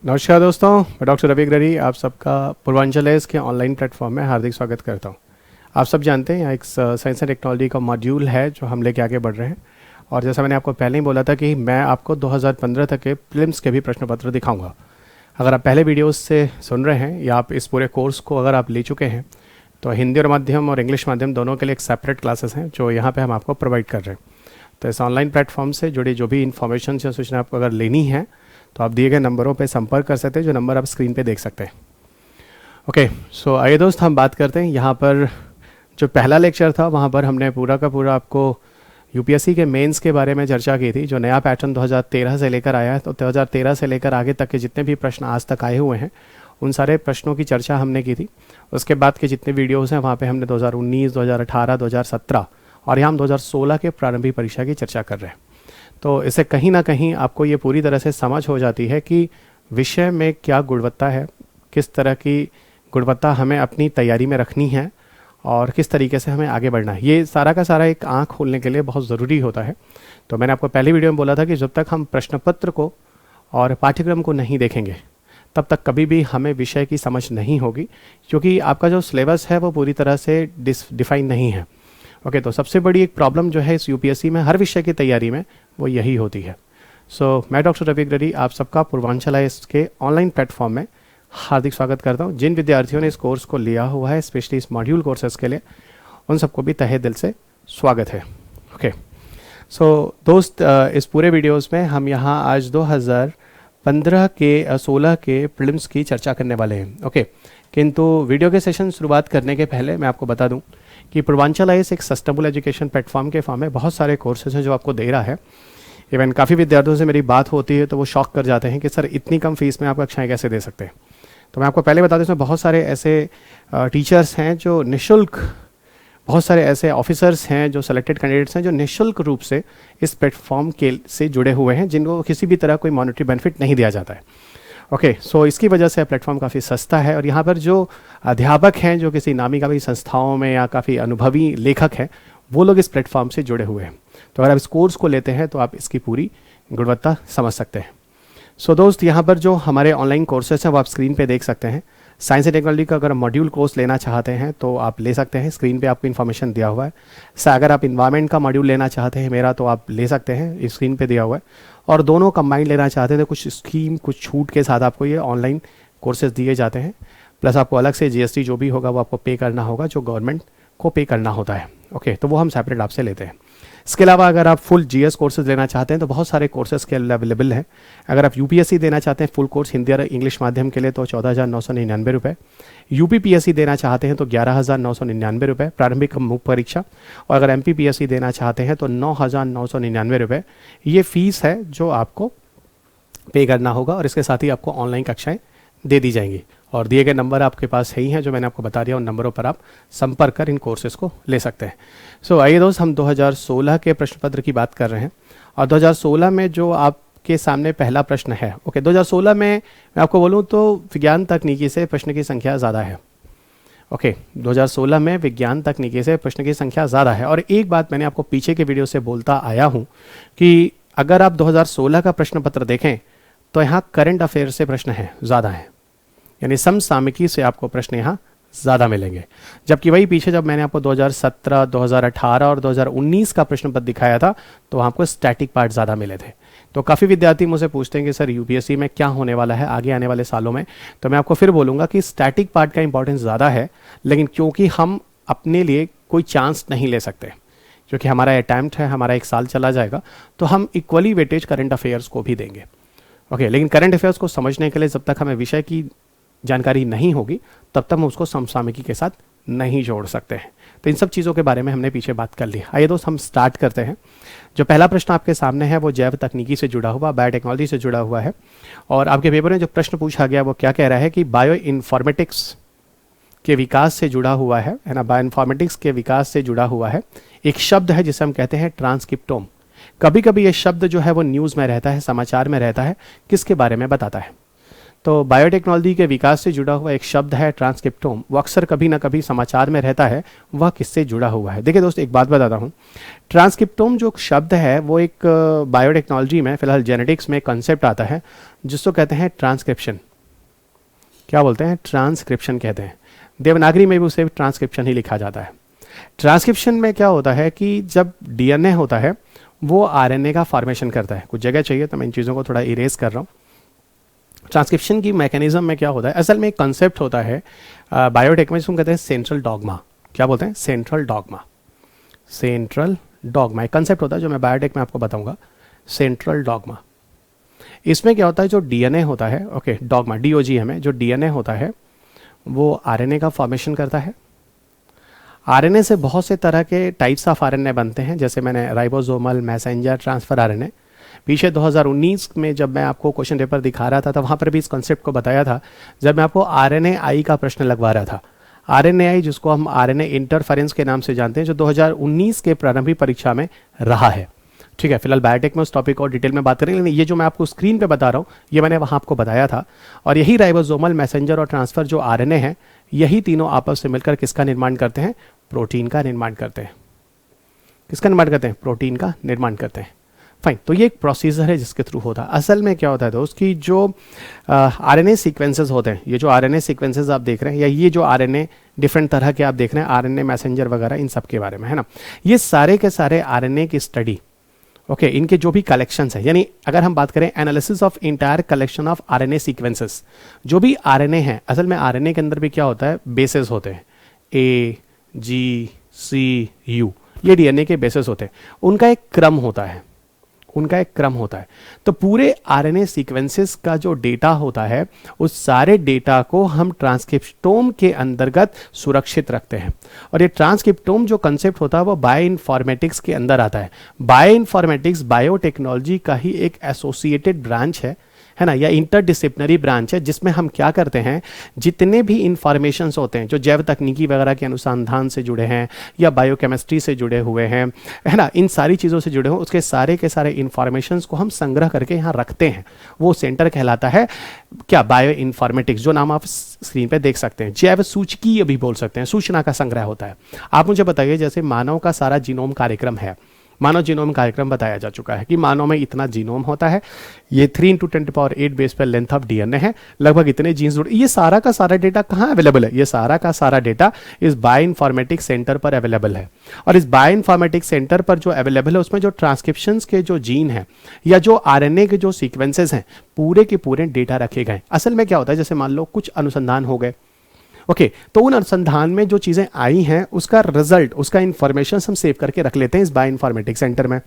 नमस्कार दोस्तों, मैं डॉक्टर रवि अग्रवाल आप सबका पूर्वांचल एस के ऑनलाइन प्लेटफॉर्म में हार्दिक स्वागत करता हूं। आप सब जानते हैं यहाँ एक साइंस एंड टेक्नोलॉजी का मॉड्यूल है जो हम लेके आगे बढ़ रहे हैं। और जैसा मैंने आपको पहले ही बोला था कि मैं आपको 2015 तक के प्रीलिम्स के भी प्रश्न पत्र दिखाऊंगा। अगर आप पहले वीडियोस से सुन रहे हैं या आप इस पूरे कोर्स को अगर आप ले चुके हैं तो हिंदी और माध्यम और इंग्लिश माध्यम दोनों के लिए एक सेपरेट क्लासेस हैं जो यहाँ पर हम आपको प्रोवाइड कर रहे हैं। तो इस ऑनलाइन प्लेटफॉर्म से जुड़ी जो भी इन्फॉर्मेशन या सूचना आपको अगर लेनी है तो आप दिए गए नंबरों पे संपर्क कर सकते हैं, जो नंबर आप स्क्रीन पे देख सकते हैं। ओके, सो आइए दोस्त हम बात करते हैं। यहाँ पर जो पहला लेक्चर था वहाँ पर हमने पूरा का पूरा आपको यूपीएससी के मेंस के बारे में चर्चा की थी। जो नया पैटर्न 2013 से लेकर आया है, तो 2013 से लेकर आगे तक के जितने भी प्रश्न आज तक आए हुए हैं उन सारे प्रश्नों की चर्चा हमने की थी। उसके बाद के जितने वीडियोज़ हैं वहाँ पर हमने 2019, 2018, 2017 और यहाँ हम 2016 के प्रारंभिक परीक्षा की चर्चा कर रहे हैं। तो इससे कहीं ना कहीं आपको ये पूरी तरह से समझ हो जाती है कि विषय में क्या गुणवत्ता है, किस तरह की गुणवत्ता हमें अपनी तैयारी में रखनी है और किस तरीके से हमें आगे बढ़ना है। ये सारा का सारा एक आँख खोलने के लिए बहुत ज़रूरी होता है। तो मैंने आपको पहली वीडियो में बोला था कि जब तक हम प्रश्न पत्र को और पाठ्यक्रम को नहीं देखेंगे तब तक कभी भी हमें विषय की समझ नहीं होगी, क्योंकि आपका जो सिलेबस है वो पूरी तरह से डिफाइन नहीं है। ओके, तो सबसे बड़ी एक प्रॉब्लम जो है इस यूपीएससी में हर विषय की तैयारी में वो यही होती है। सो मैं डॉक्टर रवि अग्रवाल आप सबका पूर्वांचल एस के ऑनलाइन प्लेटफॉर्म में हार्दिक स्वागत करता हूँ। जिन विद्यार्थियों ने इस कोर्स को लिया हुआ है स्पेशली इस मॉड्यूल कोर्सेज के लिए, उन सबको भी तहे दिल से स्वागत है। ओके, सो दोस्त इस पूरे वीडियोज़ में हम यहाँ आज 2015 के 16 के प्रीलिम्स की चर्चा करने वाले हैं। ओके, किंतु वीडियो के सेशन शुरुआत करने के पहले मैं आपको बता दूं कि पूर्वांचल आईएएस एक सस्टेनेबल एजुकेशन प्लेटफॉर्म के फॉर्म में बहुत सारे कोर्सेज हैं जो आपको दे रहा है। इवन काफ़ी विद्यार्थियों से मेरी बात होती है तो वो शॉक कर जाते हैं कि सर इतनी कम फीस में आप कक्षाएं कैसे दे सकते हैं। तो मैं आपको पहले बता दूं इसमें बहुत सारे ऐसे टीचर्स हैं जो निःशुल्क, बहुत सारे ऐसे ऑफिसर्स हैं जो सेलेक्टेड कैंडिडेट्स हैं जो निःशुल्क रूप से इस प्लेटफॉर्म के से जुड़े हुए हैं, जिनको किसी भी तरह कोई मॉनेटरी बेनिफिट नहीं दिया जाता है। ओके, सो इसकी वजह से प्लेटफॉर्म काफ़ी सस्ता है और यहाँ पर जो अध्यापक हैं जो किसी नामी काफ़ी संस्थाओं में या काफ़ी अनुभवी लेखक हैं वो लोग इस प्लेटफॉर्म से जुड़े हुए हैं। तो अगर आप इस कोर्स को लेते हैं तो आप इसकी पूरी गुणवत्ता समझ सकते हैं। सो दोस्त, यहाँ पर जो हमारे ऑनलाइन कोर्सेज हैं वो आप स्क्रीन पे देख सकते हैं। साइंस एंड टेक्नोलॉजी का अगर मॉड्यूल कोर्स लेना चाहते हैं तो आप ले सकते हैं, स्क्रीन पे आपको इन्फॉर्मेशन दिया हुआ है। अगर आप इन्वायरमेंट का मॉड्यूल लेना चाहते हैं मेरा, तो आप ले सकते हैं, स्क्रीन पे दिया हुआ है। और दोनों कंबाइंड लेना चाहते हैं तो कुछ स्कीम, कुछ छूट के साथ आपको ये ऑनलाइन कोर्सेज दिए जाते हैं। प्लस आपको अलग से जीएसटी जो भी होगा वो आपको पे करना होगा, जो गवर्नमेंट को पे करना होता है। ओके, तो वो हम सेपरेट आपसे लेते हैं। इसके अलावा अगर आप फुल जीएस कोर्सेज लेना चाहते हैं तो बहुत सारे कोर्सेज के अवेलेबल हैं। अगर आप यूपीएससी देना चाहते हैं फुल कोर्स हिंदी और इंग्लिश माध्यम के लिए तो 14,999 रुपये। यूपीपीएससी देना चाहते हैं तो 11,999 रुपये प्रारंभिक मुख्य परीक्षा। और अगर एमपीपीएससी देना चाहते हैं तो 9,999 रुपये ये फीस है जो आपको पे करना होगा। और इसके साथ ही आपको ऑनलाइन कक्षाएँ दे दी जाएंगी और दिए गए नंबर आपके पास ही हैं जो मैंने आपको बता दिया। उन नंबरों पर आप संपर्क कर इन कोर्सेज को ले सकते हैं। सो आइए दोस्त, हम 2016 के प्रश्न पत्र की बात कर रहे हैं और 2016 में जो आपके सामने पहला प्रश्न है। ओके, 2016 में मैं आपको बोलूँ तो विज्ञान तकनीकी से प्रश्न की संख्या ज़्यादा है। ओके, 2016 में विज्ञान तकनीकी से प्रश्न की संख्या ज़्यादा है। और एक बात मैंने आपको पीछे के वीडियो से बोलता आया हूँ कि अगर आप 2016 का प्रश्न पत्र देखें तो यहाँ करंट अफेयर से प्रश्न हैं ज़्यादा हैं, यानी समसामयिकी से आपको प्रश्न यहाँ ज़्यादा मिलेंगे। जबकि वही पीछे जब मैंने आपको 2017, 2018 और 2019 का प्रश्न पत्र दिखाया था तो वहाँ आपको स्टैटिक पार्ट ज़्यादा मिले थे। तो काफ़ी विद्यार्थी मुझसे पूछते हैं कि सर यूपीएससी में क्या होने वाला है आगे आने वाले सालों में। तो मैं आपको फिर बोलूँगा कि स्टैटिक पार्ट का इंपॉर्टेंस ज़्यादा है, लेकिन क्योंकि हम अपने लिए कोई चांस नहीं ले सकते, क्योंकि हमारा अटैम्प्ट है, हमारा एक साल चला जाएगा, तो हम इक्वली वेटेज करंट अफेयर्स को भी देंगे। ओके, लेकिन करंट अफेयर्स को समझने के लिए जब तक हमें विषय की जानकारी नहीं होगी तब तक हम उसको समसामयिकी के साथ नहीं जोड़ सकते हैं। तो इन सब चीज़ों के बारे में हमने पीछे बात कर ली। आइए दोस्त, हम स्टार्ट करते हैं। जो पहला प्रश्न आपके सामने है वो जैव तकनीकी से जुड़ा हुआ, बायोटेक्नोलॉजी से जुड़ा हुआ है। और आपके पेपर में जो प्रश्न पूछा गया वो क्या कह रहा है कि बायो इन्फॉर्मेटिक्स के विकास से जुड़ा हुआ है ना, बायो इन्फॉर्मेटिक्स के विकास से जुड़ा हुआ है एक शब्द है जिसे हम कहते हैं ट्रांसक्रिप्टोम। कभी कभी ये शब्द जो है वो न्यूज़ में रहता है, समाचार में रहता है, किसके बारे में बताता है? तो बायोटेक्नोलॉजी के विकास से जुड़ा हुआ एक शब्द है ट्रांसक्रिप्टोम, वो अक्सर कभी ना कभी समाचार में रहता है। वह किससे जुड़ा हुआ है? देखिए दोस्त, एक बात बताता हूँ। ट्रांसक्रिप्टोम जो शब्द है वो एक बायोटेक्नोलॉजी में, फिलहाल जेनेटिक्स में कंसेप्ट आता है जिसको कहते हैं ट्रांसक्रिप्शन। क्या बोलते हैं? ट्रांसक्रिप्शन कहते हैं। देवनागरी में भी उसे ट्रांसक्रिप्शन ही लिखा जाता है। ट्रांसक्रिप्शन में क्या होता है कि जब डीएनए होता है वो आरएनए का फॉर्मेशन करता है। कुछ जगह चाहिए तो मैं इन चीज़ों को थोड़ा इरेज कर रहा हूँ। ट्रांसक्रिप्शन की मैकेनिज्म में क्या होता है, असल में एक कंसेप्ट होता है बायोटेक में जिसको कहते हैं सेंट्रल डॉगमा। क्या बोलते हैं? Central dogma. सेंट्रल डॉगमा एक कंसेप्ट होता है जो मैं बायोटेक में आपको बताऊंगा। सेंट्रल डॉगमा, इसमें क्या होता है, जो डीएनए होता है, ओके डॉगमा डीओजी में जो डीएनए होता है वो आरएनए का फॉर्मेशन करता है। आरएनए से बहुत से तरह के टाइप्स ऑफ आरएनए बनते हैं, जैसे मैंने राइबोसोमल, मैसेंजर, ट्रांसफर आरएनए। पीछे 2019 में जब मैं आपको क्वेश्चन पेपर दिखा रहा था तो वहाँ पर भी इस कॉन्सेप्ट को बताया था, जब मैं आपको आरएनए आई का प्रश्न लगवा रहा था। आरएनए आई जिसको हम आरएनए इंटरफेरेंस के नाम से जानते हैं, जो 2019 के प्रारंभिक परीक्षा में रहा है। ठीक है, फिलहाल बायोटेक में उस टॉपिक और डिटेल में बात करेंगे, लेकिन ये जो मैं आपको स्क्रीन पे बता रहा हूँ ये मैंने वहाँ आपको बताया था। और यही राइबोसोमल, मैसेंजर और ट्रांसफर जो आरएनए हैं, यही तीनों आपस से मिलकर किसका निर्माण करते हैं? प्रोटीन का निर्माण करते हैं। किसका निर्माण करते हैं? प्रोटीन का निर्माण करते हैं। फाइन, तो ये एक प्रोसीजर है जिसके थ्रू होता है। असल में क्या होता है दोस्त कि जो आरएनए सीक्वेंसेस होते हैं, ये जो आरएनए सीक्वेंसेस आप देख रहे हैं, या ये जो आरएनए डिफरेंट तरह के आप देख रहे हैं, आरएनए मैसेंजर वगैरह, इन सब के बारे में है ना, ये सारे के सारे आरएनए की स्टडी, ओके इनके जो भी कलेक्शंस है, यानी अगर हम बात करें analysis of entire collection of RNA sequences, जो भी आरएनए हैं, असल में आरएनए के अंदर भी क्या होता है? बेसेस होते हैं, ए, जी, सी, यू, ये डीएनए के बेसेस होते हैं। उनका एक क्रम होता है, उनका एक क्रम होता है। तो पूरे आरएनए सीक्वेंसेस का जो डेटा होता है, उस सारे डेटा को हम ट्रांसक्रिप्टोम के अंतर्गत सुरक्षित रखते हैं। और ये ट्रांसक्रिप्टोम जो कंसेप्ट होता है वो बायोइन्फॉर्मेटिक्स के अंदर आता है। बायोइन्फॉर्मेटिक्स बायोटेक्नोलॉजी का ही एक एसोसिएटेड ब्रांच है ना, या इंटरडिसिप्लिनरी ब्रांच है, जिसमें हम क्या करते हैं, जितने भी इंफॉर्मेशंस होते हैं जो जैव तकनीकी वगैरह के अनुसंधान से जुड़े हैं या बायोकेमिस्ट्री से जुड़े हुए हैं, है ना, इन सारी चीज़ों से जुड़े हो, उसके सारे के सारे इंफॉर्मेशंस को हम संग्रह करके यहाँ रखते हैं। वो सेंटर कहलाता है क्या? बायो इन्फॉर्मेटिक्स, जो नाम आप स्क्रीन पे देख सकते हैं। जैव सूचकीय भी बोल सकते हैं, सूचना का संग्रह होता है। आप मुझे बताइए, जैसे मानव का सारा जीनोम कार्यक्रम है, मानव जीनोम कार्यक्रम बताया जा चुका है कि मानव में इतना जीनोम होता है, ये 3 × 10⁸ बेस पर लेंथ ऑफ डीएनए है, लगभग इतने जीन्स जुड़े। ये सारा का सारा डेटा कहाँ अवेलेबल है? ये सारा का सारा डेटा इस बायोइन्फॉर्मेटिक्स सेंटर पर अवेलेबल है। और इस बायोइन्फॉर्मेटिक्स सेंटर पर जो अवेलेबल है उसमें जो ट्रांसक्रिप्शंस के जो जीन है या जो आरएनए के जो सीक्वेंसेस हैं, पूरे के पूरे डेटा रखे गए। असल में क्या होता है, जैसे मान लो कुछ अनुसंधान हो गए, ओके तो उन अनुसंधान में जो चीज़ें आई हैं उसका रिजल्ट, उसका इंफॉर्मेशन हम सेव करके रख लेते हैं इस बायोइन्फॉर्मेटिक्स सेंटर में।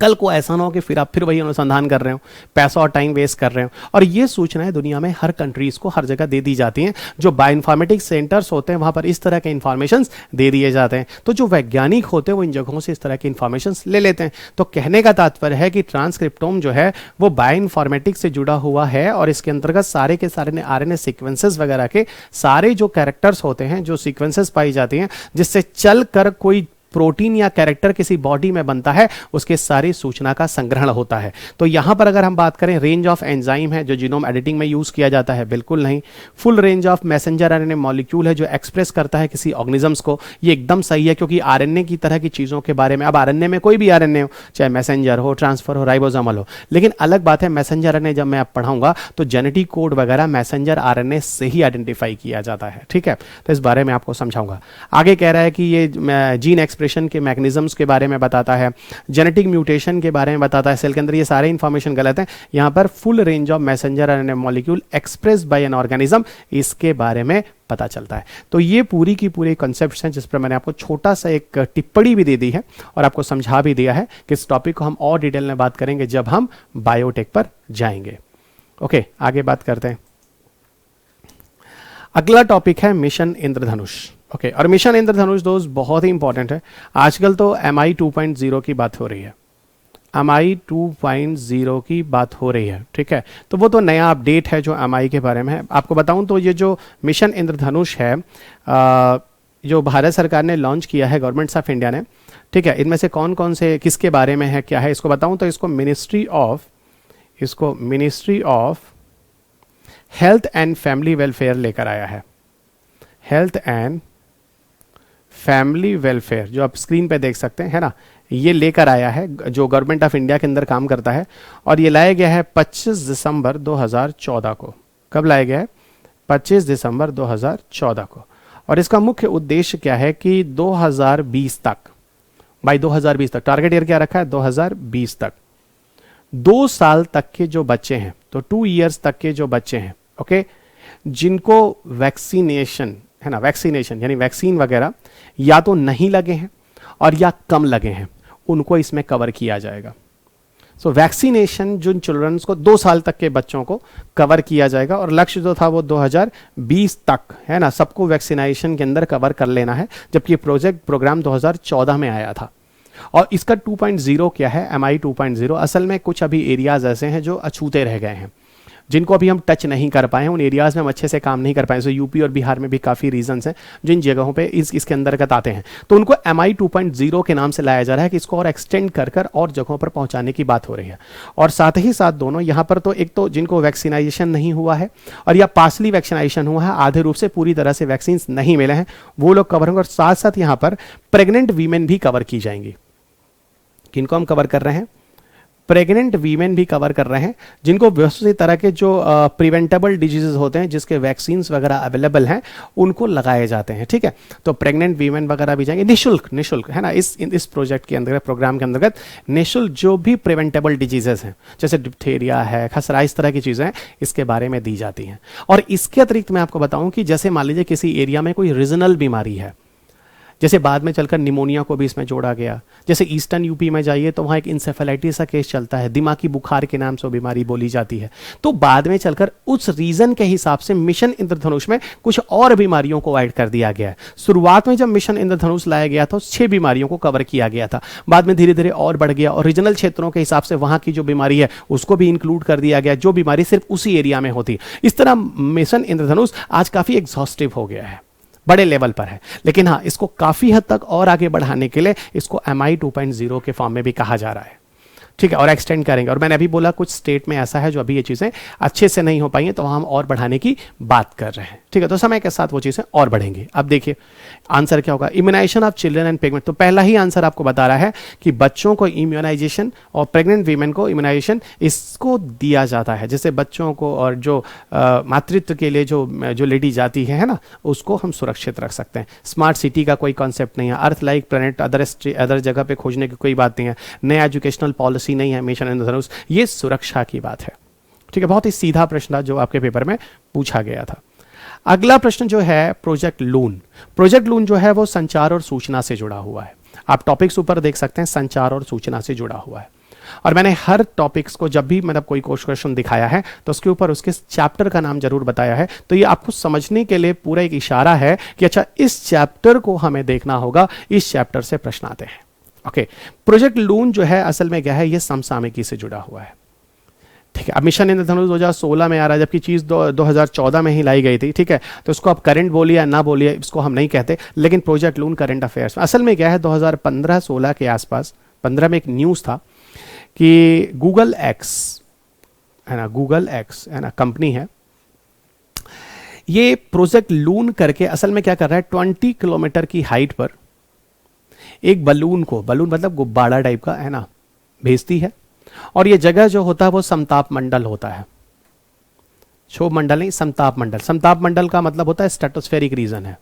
कल को ऐसा ना हो कि फिर आप फिर वही अनुसंधान कर रहे हो, पैसा और टाइम वेस्ट कर रहे हो। और ये सूचनाएं दुनिया में हर कंट्रीज को हर जगह दे दी जाती हैं। जो बायोइन्फॉर्मेटिक्स सेंटर्स होते हैं वहां पर इस तरह के इंफॉर्मेशन दे दिए जाते हैं। तो जो वैज्ञानिक होते हैं वो इन जगहों से इस तरह के इंफॉर्मेशन ले लेते हैं। तो कहने का तात्पर्य है कि ट्रांसक्रिप्टोम जो है वो बायोइन्फॉर्मेटिक्स से जुड़ा हुआ है और इसके अंतर्गत सारे के सारे आरएनए सीक्वेंसेस वगैरह के सारे जो कैरेक्टर्स होते हैं, जो सीक्वेंसेस पाई जाती हैं, जिससे चल कर कोई प्रोटीन या कैरेक्टर किसी बॉडी में बनता है, उसके सारी सूचना का संग्रहण होता है। तो यहां पर अगर हम बात करें रेंज ऑफ एंजाइम है जो जीनोम एडिटिंग में यूज किया जाता है, बिल्कुल नहीं। Full range of messenger RNA molecule है जो एक्सप्रेस करता है किसी ऑर्गेनिजम्स को, ये एकदम सही है, क्योंकि आरएनए की तरह की चीजों के बारे में, अब आरएनए में कोई भी आरएनए हो, चाहे मैसेंजर हो, ट्रांसफर हो, राइबोसोमल हो, लेकिन अलग बात है मैसेंजर आरएनए जब मैं आप पढ़ाऊंगा तो जेनेटिक कोड वगैरह मैसेंजर आरएनए से ही आइडेंटिफाई किया जाता है। ठीक है, तो इस बारे में आपको समझाऊंगा। आगे कह रहा है कि ये जीन एक्सप्रेशन के मैकेनिज्म के बारे में बताता है, जेनेटिक म्यूटेशन के बारे में बताता है सेल के अंदर। ये सारे इंफॉर्मेशन गलत है। यहां पर full range of messenger RNA molecule expressed by an organism, इसके बारे में पता चलता है। तो ये पूरी की पूरी कॉन्सेप्ट्स हैं जिस पर मैंने आपको छोटा सा एक टिप्पणी भी दे दी है और आपको समझा भी दिया है कि इस टॉपिक को हम और डिटेल में बात करेंगे जब हम बायोटेक पर जाएंगे। ओके, आगे बात करते हैं। अगला टॉपिक है मिशन इंद्रधनुष। ओके, और मिशन इंद्रधनुष दोस्त बहुत ही इंपॉर्टेंट है। आजकल तो MI 2.0 की बात हो रही है, MI 2.0 की बात हो रही है। ठीक है, तो वो तो नया अपडेट है जो MI के बारे में है। आपको बताऊं तो ये जो मिशन इंद्रधनुष है जो भारत सरकार ने लॉन्च किया है, गवर्नमेंट ऑफ इंडिया ने, ठीक है, इनमें से कौन कौन से किसके बारे में है, क्या है, इसको बताऊं तो इसको ministry of health and family welfare लेकर आया है। हेल्थ एंड फैमिली वेलफेयर जो आप स्क्रीन पे देख सकते हैं, है ना, ये लेकर आया है, जो गवर्नमेंट ऑफ इंडिया के अंदर काम करता है। और ये लाया गया है 25 दिसंबर 2014 को। कब लाया गया है? 25 दिसंबर 2014 को। और इसका मुख्य उद्देश्य क्या है कि 2020 तक, बाई 2020 तक, टारगेट ईयर क्या रखा है? 2020 तक 2 साल तक के जो बच्चे हैं, तो 2 इयर्स तक के जो बच्चे हैं, ओके, जिनको वैक्सीनेशन, है ना, वैक्सीनेशन यानी वैक्सीन वगैरह या तो नहीं लगे हैं और या कम लगे हैं, उनको इसमें कवर किया जाएगा। सो वैक्सीनेशन जिन चिल्ड्रंस को 2 साल तक के बच्चों को कवर किया जाएगा, और लक्ष्य जो था वो 2020 तक, है ना, सबको वैक्सीनेशन के अंदर कवर कर लेना है, जबकि प्रोजेक्ट प्रोग्राम 2014 में आया था। और इसका 2.0 क्या है? MI 2.0 असल में कुछ अभी एरियाज ऐसे हैं जो अछूते रह गए हैं, जिनको अभी हम टच नहीं कर पाए हैं, उन एरियाज में हम अच्छे से काम नहीं कर पाए। सो यूपी और बिहार में भी काफ़ी रीजंस हैं जिन जगहों पे इसके अंतर्गत आते हैं, तो उनको MI 2.0 के नाम से लाया जा रहा है कि इसको और एक्सटेंड कर और जगहों पर पहुंचाने की बात हो रही है। और साथ ही साथ दोनों यहाँ पर, तो एक तो जिनको वैक्सीनाइजेशन नहीं हुआ है और या पार्सली वैक्सीनाइजेशन हुआ है, आधे रूप से पूरी तरह से वैक्सीन नहीं मिले हैं, वो लोग कवर होंगे। और साथ साथ यहाँ पर प्रेग्नेंट वीमेन भी कवर की जाएंगी। किनको हम कवर कर रहे हैं? प्रेग्नेंट वीमेन भी कवर कर रहे हैं, जिनको बहुत तरह के जो प्रिवेंटेबल डिजीजेस होते हैं, जिसके वैक्सीन वगैरह अवेलेबल हैं, उनको लगाए जाते हैं। ठीक है, तो प्रेग्नेंट वीमेन वगैरह भी जाएंगे निःशुल्क, है ना। इस प्रोजेक्ट के अंतर्गत, प्रोग्राम के अंतर्गत निःशुल्क जो भी प्रिवेंटेबल डिजीजेस हैं, जैसे डिप्थेरिया है, खसरा, इस तरह की चीज़ें हैं, इसके बारे में दी जाती हैं। और इसके अतिरिक्त मैं आपको बताऊं कि जैसे मान लीजिए किसी एरिया में कोई रीजनल बीमारी है, जैसे बाद में चलकर निमोनिया को भी इसमें जोड़ा गया। जैसे ईस्टर्न यूपी में जाइए तो वहाँ एक इंसेफेलाइटिस का केस चलता है, दिमागी बुखार के नाम से वो बीमारी बोली जाती है। तो बाद में चलकर उस रीजन के हिसाब से मिशन इंद्रधनुष में कुछ और बीमारियों को ऐड कर दिया गया है। शुरुआत में जब मिशन इंद्रधनुष लाया गया तो 6 बीमारियों को कवर किया गया था, बाद में धीरे धीरे और बढ़ गया और रीजनल क्षेत्रों के हिसाब से वहाँ की जो बीमारी है उसको भी इंक्लूड कर दिया गया, जो बीमारी सिर्फ उसी एरिया में होती। इस तरह मिशन इंद्रधनुष आज काफ़ी एग्जॉस्टिव हो गया है, बड़े लेवल पर है। लेकिन हाँ, इसको काफ़ी हद तक और आगे बढ़ाने के लिए इसको MI 2.0 के फॉर्म में भी कहा जा रहा है। ठीक है, और एक्सटेंड करेंगे। और मैंने अभी बोला कुछ स्टेट में ऐसा है जो अभी ये चीज़ें अच्छे से नहीं हो पाई हैं, तो हम और बढ़ाने की बात कर रहे हैं। ठीक है, तो समय के साथ वो चीज़ें और बढ़ेंगी। अब देखिए आंसर क्या होगा, immunisation of children and pregnant. तो पहला ही आंसर आपको बता रहा है कि बच्चों को इम्यूनाइजेशन और प्रेग्नेंट वीमेन को इम्यूनाइजेशन इसको दिया जाता है। जैसे बच्चों को और जो मातृत्व के लिए जो लेडी जाती है ना, उसको हम सुरक्षित रख सकते हैं। स्मार्ट सिटी का कोई कॉन्सेप्ट नहीं है, अर्थ लाइक प्लैनेट अदर जगह पे खोजने की कोई बात नहीं है, नया एजुकेशनल पॉलिसी नहीं है मिशन इंद्रधनुष, ये सुरक्षा की बात है। ठीक है, बहुत ही सीधा प्रश्न था जो आपके पेपर में पूछा गया था। अगला प्रश्न जो है प्रोजेक्ट लून। प्रोजेक्ट लून जो है वो संचार और सूचना से जुड़ा हुआ है। आप टॉपिक्स ऊपर देख सकते हैं, संचार और सूचना से जुड़ा हुआ है। और मैंने हर टॉपिक्स को जब भी मतलब कोई क्वेश्चन दिखाया है तो उसके ऊपर उसके चैप्टर का नाम जरूर बताया है। तो ये आपको समझने के लिए पूरा एक इशारा है कि अच्छा इस चैप्टर को हमें देखना होगा, इस चैप्टर से प्रश्न आते हैं। ओके, प्रोजेक्ट लून जो है असल में क्या है, ये समसामयिकी से जुड़ा हुआ है। ठीक है, अब मिशन इंद्रधनुष 2016 में आ रहा है, जबकि चीज़ 2014 में ही लाई गई थी। ठीक है, तो इसको आप करंट बोलिए या ना बोलिए, इसको हम नहीं कहते, लेकिन प्रोजेक्ट लून करंट अफेयर्स में असल में क्या है, 2015-16 के आसपास, 15 में एक न्यूज़ था कि गूगल एक्स है ना, गूगल एक्स है ना, कंपनी है, ये प्रोजेक्ट लून करके असल में क्या कर रहा है, 20 किलोमीटर की हाइट पर एक बलून मतलब गुब्बारा टाइप का है ना, भेजती है। और ये जगह जो होता है वो समताप मंडल होता है, क्षोभ मंडल नहीं, समताप मंडल। समताप मंडल का मतलब होता है स्ट्रेटोस्फेरिक रीजन है।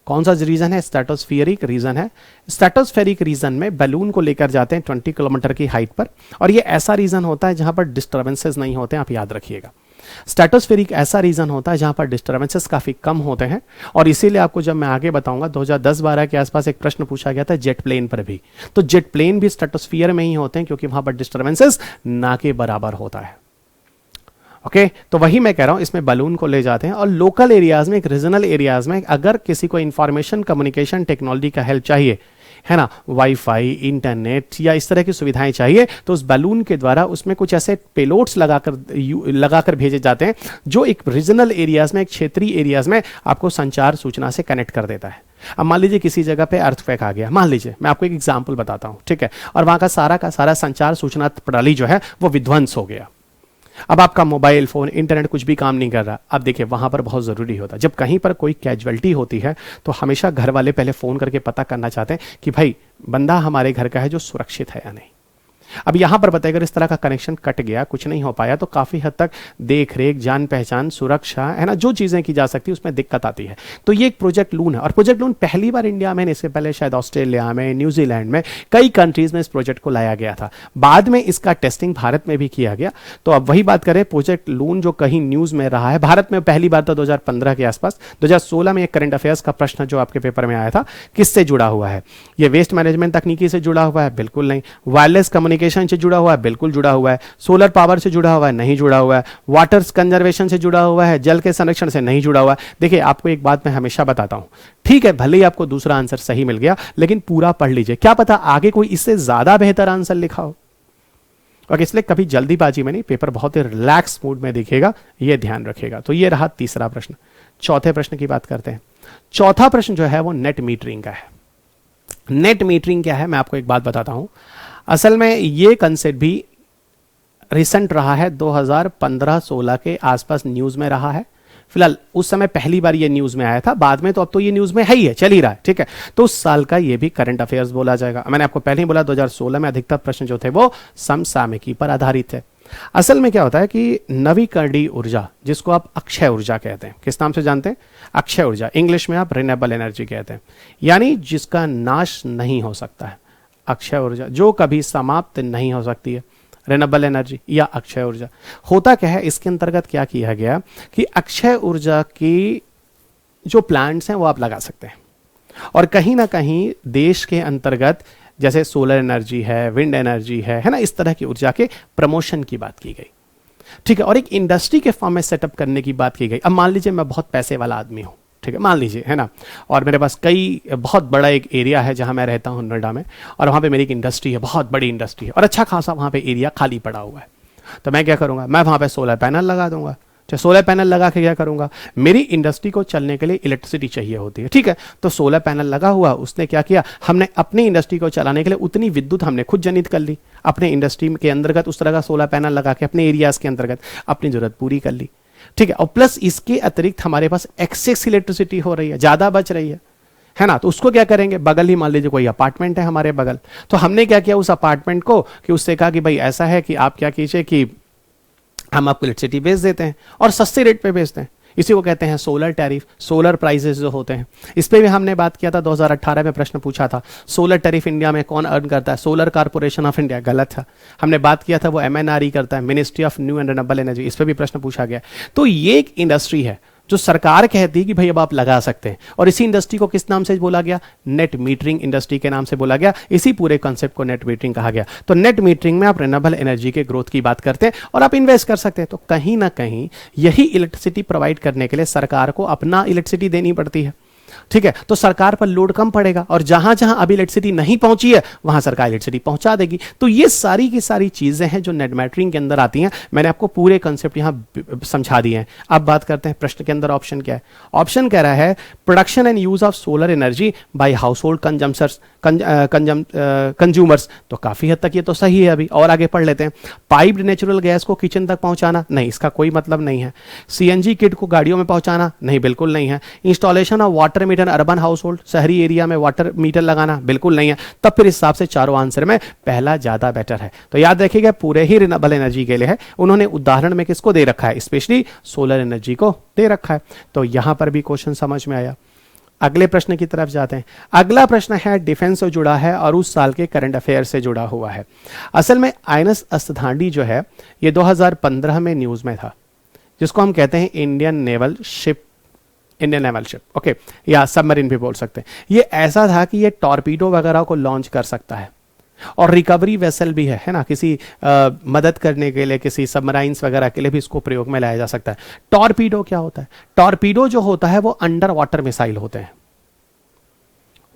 कौन सा रीजन है? स्ट्रेटोस्फेरिक रीजन है। स्ट्रेटोस्फेरिक रीजन में बैलून को लेकर जाते हैं 20 किलोमीटर की हाइट पर, और ये ऐसा रीजन होता है जहां पर डिस्टर्बेंसेस नहीं होते हैं, आप याद रखिएगा। स्ट्रेटोस्फेरिक ऐसा रीजन होता है जहां पर डिस्टर्बेंसेस काफी कम होते हैं। और इसीलिए आपको जब मैं आगे बताऊंगा, 2010-12 के आसपास एक प्रश्न पूछा गया था जेट प्लेन पर भी, तो जेट प्लेन भी स्ट्रेटोस्फीयर में ही होते हैं क्योंकि वहां पर डिस्टर्बेंसेस ना के बराबर होता है। ओके, तो वही मैं कह रहा हूं, इसमें बलून को ले जाते हैं और लोकल एरियाज में, एक रीजनल एरियाज में अगर किसी को इंफॉर्मेशन कम्युनिकेशन टेक्नोलॉजी का हेल्प चाहिए, है ना, वाईफाई, इंटरनेट या इस तरह की सुविधाएं चाहिए, तो उस बैलून के द्वारा उसमें कुछ ऐसे पेलोड्स लगाकर भेजे जाते हैं जो एक रीजनल एरियाज में, एक क्षेत्रीय एरियाज में आपको संचार सूचना से कनेक्ट कर देता है। अब मान लीजिए किसी जगह पे अर्थक्वेक आ गया, मान लीजिए, मैं आपको एक एग्जांपल बताता हूं, ठीक है, और वहां का सारा संचार सूचना प्रणाली जो है वो विध्वंस हो गया। अब आपका मोबाइल फोन इंटरनेट कुछ भी काम नहीं कर रहा, अब देखिए वहां पर बहुत जरूरी होता है, जब कहीं पर कोई कैजुअलिटी होती है तो हमेशा घर वाले पहले फोन करके पता करना चाहते हैं कि भाई बंदा हमारे घर का है जो सुरक्षित है या नहीं। अब यहां पर बताइए अगर इस तरह का कनेक्शन कट गया, कुछ नहीं हो पाया, तो काफी हद तक देख रेख, जान पहचान, सुरक्षा है ना, जो चीजें की जा सकती है उसमें दिक्कत आती है। तो ये एक प्रोजेक्ट लून है, और प्रोजेक्ट लून पहली बार इंडिया में, इससे पहले शायद ऑस्ट्रेलिया में, न्यूजीलैंड में, कई कंट्रीज में इस प्रोजेक्ट को लाया गया था। बाद में इसका टेस्टिंग भारत में भी किया गया। तो अब वही बात करें, प्रोजेक्ट लून जो कहीं न्यूज में रहा है, भारत में पहली बार था 2015 के आसपास। 2016 में एक करंट अफेयर्स का प्रश्न जो आपके पेपर में आया था, किससे जुड़ा हुआ है? ये वेस्ट मैनेजमेंट तकनीकी से जुड़ा हुआ है? बिल्कुल नहीं। वायरलेस कम्युनिकेशन से जुड़ा हुआ है? बिल्कुल जुड़ा हुआ है। सोलर पावर से जुड़ा हुआ है? नहीं जुड़ा हुआ है। वाटर कंजर्वेशन से जुड़ा हुआ है? जल के संरक्षण से नहीं जुड़ा हुआ है। देखिए आपको एक बात मैं हमेशा बताता हूं, ठीक है भले ही आपको दूसरा आंसर सही मिल गया, लेकिन पूरा पढ़ लीजिए, क्या पता आगे कोई इससे ज्यादा बेहतर आंसर लिखा हो। और इसलिए कभी जल्दीबाजी में नहीं, पेपर बहुत ही रिलैक्स मूड में दिखेगा, यह ध्यान रखेगा। तो यह रहा तीसरा प्रश्न। चौथे प्रश्न की बात करते हैं। चौथा प्रश्न जो है वो नेट मीटरिंग का है। नेट मीटरिंग क्या है, मैं आपको एक बात बताता हूं। असल में ये कंसेप्ट भी रिसेंट रहा है, 2015-16 के आसपास न्यूज में रहा है। फिलहाल उस समय पहली बार ये न्यूज में आया था, बाद में तो अब तो ये न्यूज में है ही है, चल ही रहा है, ठीक है। तो उस साल का ये भी करंट अफेयर्स बोला जाएगा। मैंने आपको पहले ही बोला 2016 में अधिकतर प्रश्न जो थे वो समसामयिकी पर आधारित थे। असल में क्या होता है कि नवीकरणीय ऊर्जा, जिसको आप अक्षय ऊर्जा कहते हैं, किस नाम से जानते हैं? अक्षय ऊर्जा, इंग्लिश में आप रिन्यूएबल एनर्जी कहते हैं, यानी जिसका नाश नहीं हो सकता है। अक्षय ऊर्जा जो कभी समाप्त नहीं हो सकती है, रिन्यूएबल एनर्जी या अक्षय ऊर्जा। होता क्या है, इसके अंतर्गत क्या किया गया कि अक्षय ऊर्जा की जो प्लांट्स हैं वो आप लगा सकते हैं, और कहीं ना कहीं देश के अंतर्गत जैसे सोलर एनर्जी है, विंड एनर्जी है ना, इस तरह की ऊर्जा के प्रमोशन की बात की गई, ठीक है। और एक इंडस्ट्री के फॉर्म में सेटअप करने की बात की गई। अब मान लीजिए मैं बहुत पैसे वाला आदमी हूं, ठीक है, मान लीजिए, है ना, और मेरे पास कई बहुत बड़ा एक एरिया है जहां मैं रहता हूं नोएडा में, और वहां पे मेरी एक इंडस्ट्री है, बहुत बड़ी इंडस्ट्री है, और अच्छा खासा वहां पे एरिया खाली पड़ा हुआ है। तो मैं क्या करूंगा, मैं वहां पे सोलर पैनल लगा दूंगा। चाहे सोलर पैनल लगा के क्या करूंगा, मेरी इंडस्ट्री को चलने के लिए इलेक्ट्रिसिटी चाहिए होती है, ठीक है। तो सोलर पैनल लगा हुआ, उसने क्या किया, हमने अपनी इंडस्ट्री को चलाने के लिए उतनी विद्युत हमने खुद जनित कर ली, अपने इंडस्ट्री के अंतर्गत उस तरह का सोलर पैनल लगा के अपने एरियाज के अंतर्गत अपनी जरूरत पूरी कर ली, ठीक है। और प्लस इसके अतिरिक्त हमारे पास एक्सेस इलेक्ट्रिसिटी हो रही है, ज्यादा बच रही है ना, तो उसको क्या करेंगे, बगल ही मान लीजिए कोई अपार्टमेंट है हमारे बगल, तो हमने क्या किया उस अपार्टमेंट को कि उससे कहा कि भाई ऐसा है कि आप क्या कीजिए कि हम आपको इलेक्ट्रिसिटी बेच देते हैं और सस्ते रेट पे बेचते हैं। इसी को कहते हैं सोलर टैरिफ, सोलर प्राइसेस जो होते हैं। इस पे भी हमने बात किया था, 2018 में प्रश्न पूछा था, सोलर टैरिफ इंडिया में कौन अर्न करता है? Solar corporation of India. गलत था, हमने बात किया था वो MNRE करता है, ministry of new and renewable energy. इस पे भी प्रश्न पूछा गया। तो ये एक इंडस्ट्री है जो सरकार कहती है कि भाई अब आप लगा सकते हैं, और इसी इंडस्ट्री को किस नाम से बोला गया? नेट मीटरिंग इंडस्ट्री के नाम से बोला गया। इसी पूरे कॉन्सेप्ट को नेट मीटरिंग कहा गया। तो नेट मीटरिंग में आप रिन्यूएबल एनर्जी के ग्रोथ की बात करते हैं और आप इन्वेस्ट कर सकते हैं। तो कहीं ना कहीं यही इलेक्ट्रिसिटी प्रोवाइड करने के लिए सरकार को अपना इलेक्ट्रिसिटी देनी पड़ती है, ठीक है। तो सरकार पर लोड कम पड़ेगा, और जहां जहां अभी इलेक्ट्रिसिटी नहीं पहुंची है वहां सरकार इलेक्ट्रिसिटी पहुंचा देगी। तो ये सारी की सारी चीजें हैं जो नेट मीटरिंग के अंदर आती हैं। मैंने आपको पूरे कंसेप्ट यहां समझा दिए हैं। अब बात करते हैं प्रश्न के अंदर ऑप्शन क्या है। ऑप्शन कह रहा है production and use of solar energy by house hold consumers. तो काफी हद तक ये तो सही है। अभी और आगे पढ़ लेते हैं। पाइप्ड नेचुरल गैस को किचन तक पहुंचाना, नहीं, इसका कोई मतलब नहीं है। CNG किट को गाड़ियों में पहुंचाना, नहीं, बिल्कुल नहीं है। Installation of water meter urban house hold, शहरी एरिया में वाटर मीटर लगाना, बिल्कुल नहीं है। तब फिर इस हिसाब से चारों आंसर में पहला ज्यादा बेटर है। तो याद रखिएगा पूरे ही रिन्यूएबल एनर्जी के लिए है। उन्होंने उदाहरण में किसको दे रखा है? स्पेशली सोलर एनर्जी को दे रखा है। तो यहां पर भी क्वेश्चन समझ में आया। अगले प्रश्न की तरफ जाते हैं। अगला प्रश्न है डिफेंस से जुड़ा है और उस साल के करंट अफेयर से जुड़ा हुआ है। असल में INS अस्तांडी जो है ये 2015 में न्यूज में था, जिसको हम कहते हैं इंडियन नेवल शिप, ओके, या सबमरीन भी बोल सकते हैं। ये ऐसा था कि ये टॉर्पीडो वगैरह को लॉन्च कर सकता है और रिकवरी वेसल भी है ना, किसी मदद करने के लिए, किसी सबमराइन्स वगैरह के लिए भी इसको प्रयोग में लाया जा सकता है। टॉर्पीडो क्या होता है? टॉर्पीडो जो होता है वो अंडर वाटर मिसाइल होते हैं।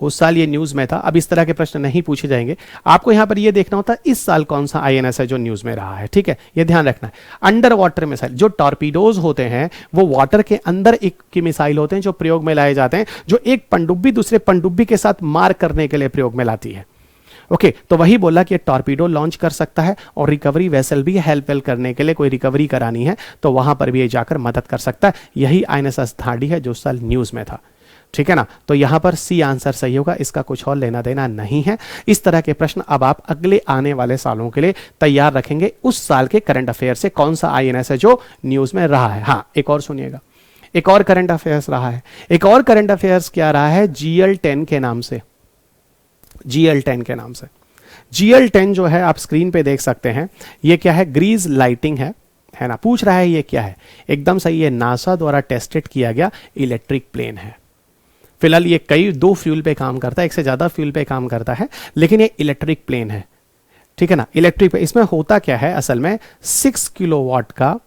उस साल ये न्यूज में था। अब इस तरह के प्रश्न नहीं पूछे जाएंगे। आपको यहां पर ये देखना होता है इस साल कौन सा INS है जो न्यूज में रहा है, ठीक है, ये ध्यान रखना है। अंडर वाटर मिसाइल, जो टॉर्पीडोज होते हैं वो वाटर के अंदर एक की मिसाइल होते हैं जो प्रयोग में लाए जाते हैं, जो एक पनडुब्बी दूसरे पनडुब्बी के साथ मार करने के लिए प्रयोग में लाती है। ओके, तो वही बोला कि टॉर्पीडो लॉन्च कर सकता है और रिकवरी वेसल भी हेल्प वेल करने के लिए, कोई रिकवरी करानी है तो वहां पर भी ये जाकर मदद कर सकता है। यही आईएनएस धाड़ी है जो साल न्यूज में था, ठीक है ना। तो यहां पर सी आंसर सही होगा, इसका कुछ और लेना देना नहीं है। इस तरह के प्रश्न अब आप अगले आने वाले सालों के लिए तैयार रखेंगे। उस साल के करंट अफेयर से कौन सा आईएनएस है जो न्यूज में रहा है। हाँ, एक और सुनिएगा, एक और करंट अफेयर्स रहा है। एक और करंट अफेयर्स क्या रहा है? GL10 के नाम से। GL10 के नाम से। GL10 जो है आप स्क्रीन पे देख सकते हैं, ये क्या है? ग्रीज लाइटिंग है ना। पूछ रहा है ये क्या है? एकदम सही है, नासा द्वारा टेस्टेड किया गया इलेक्ट्रिक प्लेन है। फिलहाल ये दो फ्यूल पे काम करता है, एक से ज्यादा फ्यूल पे काम करता है, लेकिन ये इलेक्ट्रिक प्लेन है, ठीक है ना। इलेक्ट्रिक, इसमें होता क्या है असल में, 6 किलोवाट का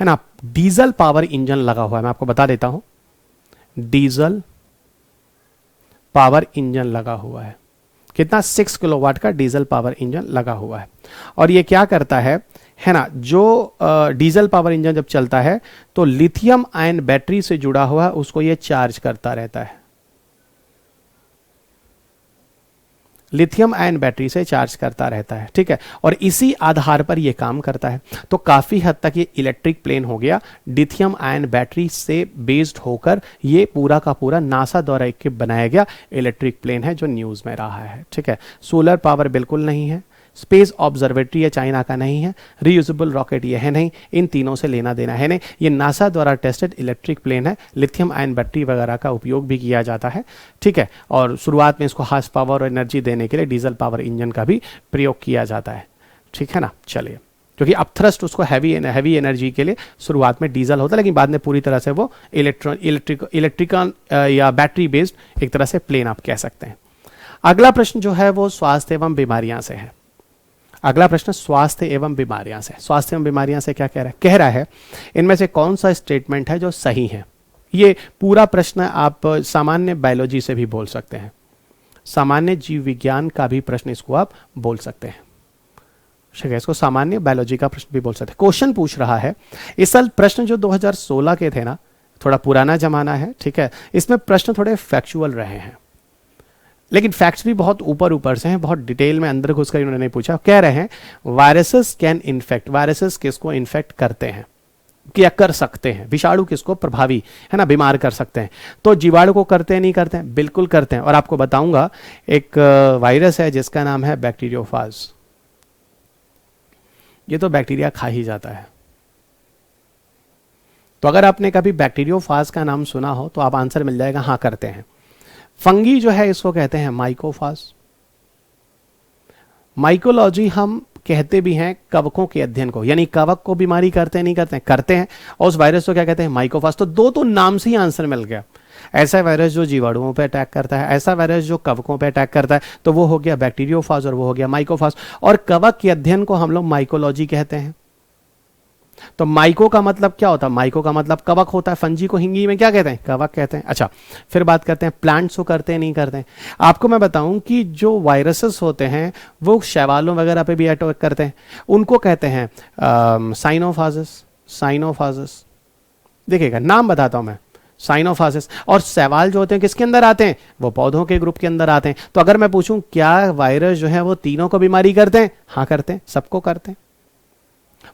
है ना डीजल पावर इंजन लगा हुआ है। मैं आपको बता देता हूं, डीजल पावर इंजन लगा हुआ है। कितना? 6 किलोवाट का डीजल पावर इंजन लगा हुआ है। और ये क्या करता है ना, जो डीजल पावर इंजन जब चलता है तो लिथियम आयन बैटरी से जुड़ा हुआ उसको ये चार्ज करता रहता है। लिथियम आयन बैटरी से चार्ज करता रहता है, ठीक है। और इसी आधार पर यह काम करता है। तो काफी हद तक ये इलेक्ट्रिक प्लेन हो गया, लिथियम आयन बैटरी से बेस्ड होकर ये पूरा का पूरा नासा द्वारा इक्विप बनाया गया इलेक्ट्रिक प्लेन है जो न्यूज में रहा है, ठीक है। सोलर पावर बिल्कुल नहीं है, स्पेस ऑब्जर्वेटरी है चाइना का नहीं है, रीयूजेबल रॉकेट ये है नहीं, इन तीनों से लेना देना है नहीं। ये नासा द्वारा टेस्टेड इलेक्ट्रिक प्लेन है, लिथियम आयन बैटरी वगैरह का उपयोग भी किया जाता है, ठीक है। और शुरुआत में इसको हार्स पावर और एनर्जी देने के लिए डीजल पावर इंजन का भी प्रयोग किया जाता है, ठीक है ना। चलिए, क्योंकि अपथ्रस्ट उसको हैवी एनर्जी के लिए शुरुआत में डीजल होता है, लेकिन बाद में पूरी तरह से वो इलेक्ट्रिकल या बैटरी बेस्ड एक तरह से प्लेन आप कह सकते हैं। अगला प्रश्न जो है वो स्वास्थ्य एवं बीमारियां से है। अगला प्रश्न स्वास्थ्य एवं बीमारियां से। स्वास्थ्य एवं बीमारियां से क्या कह रहा है? कह रहा है इनमें से कौन सा स्टेटमेंट है जो सही है। ये पूरा प्रश्न आप सामान्य बायोलॉजी से भी बोल सकते हैं, सामान्य जीव विज्ञान का भी प्रश्न इसको आप बोल सकते हैं, ठीक है। इसको सामान्य बायोलॉजी का प्रश्न भी बोल सकते हैं। क्वेश्चन पूछ रहा है, इस साल प्रश्न जो 2016 के थे ना, थोड़ा पुराना जमाना है, ठीक है। इसमें प्रश्न थोड़े फैक्चुअल रहे हैं, लेकिन फैक्ट्स भी बहुत ऊपर से हैं, बहुत डिटेल में अंदर घुसकर इन्होंने नहीं पूछा। कह रहे हैं वायरसेस कैन इन्फेक्ट, वायरसेस किसको इन्फेक्ट करते हैं, क्या कर सकते हैं, विषाणु किसको प्रभावी है ना बीमार कर सकते हैं। तो जीवाणु को करते हैं नहीं करते हैं? बिल्कुल करते हैं। और आपको बताऊंगा एक वायरस है जिसका नाम है बैक्टीरियोफाज। ये तो बैक्टीरिया खा ही जाता है। तो अगर आपने कभी बैक्टीरियोफाज का नाम सुना हो तो आप आंसर मिल जाएगा, हाँ करते हैं। फंगी जो है इसको कहते हैं माइकोफाज। माइकोलॉजी हम कहते भी हैं कवकों के अध्ययन को, यानी कवक को बीमारी करते हैं नहीं करते हैं? करते हैं। और उस वायरस को क्या कहते हैं? माइकोफाज। तो दो तो नाम से ही आंसर मिल गया। ऐसा वायरस जो जीवाणुओं पे अटैक करता है, ऐसा वायरस जो कवकों पे अटैक करता है, तो वो हो गया बैक्टीरियोफाज और वो हो गया माइकोफाज। और कवक के अध्ययन को हम लोग माइकोलॉजी कहते हैं। तो माइको का मतलब क्या होता है? माइको का मतलब कवक होता है। फंजी को हिंदी में क्या कहते हैं? कवक कहते हैं। अच्छा, फिर बात करते हैं प्लांट्स को करते हैं नहीं करते हैं। आपको मैं बताऊं कि जो वायरसेस होते हैं वो शैवालों वगैरह पे भी अटैक करते हैं, उनको कहते हैं साइनोफाजिस। साइनोफाजिस देखिएगा, नाम बताता हूं मैं, साइनोफाजिस। और शैवाल जो होते हैं किसके अंदर आते हैं? वो पौधों के ग्रुप के अंदर आते हैं। तो अगर मैं पूछूं क्या वायरस जो है वो तीनों को बीमारी करते हैं? हाँ करते हैं, सबको करते हैं।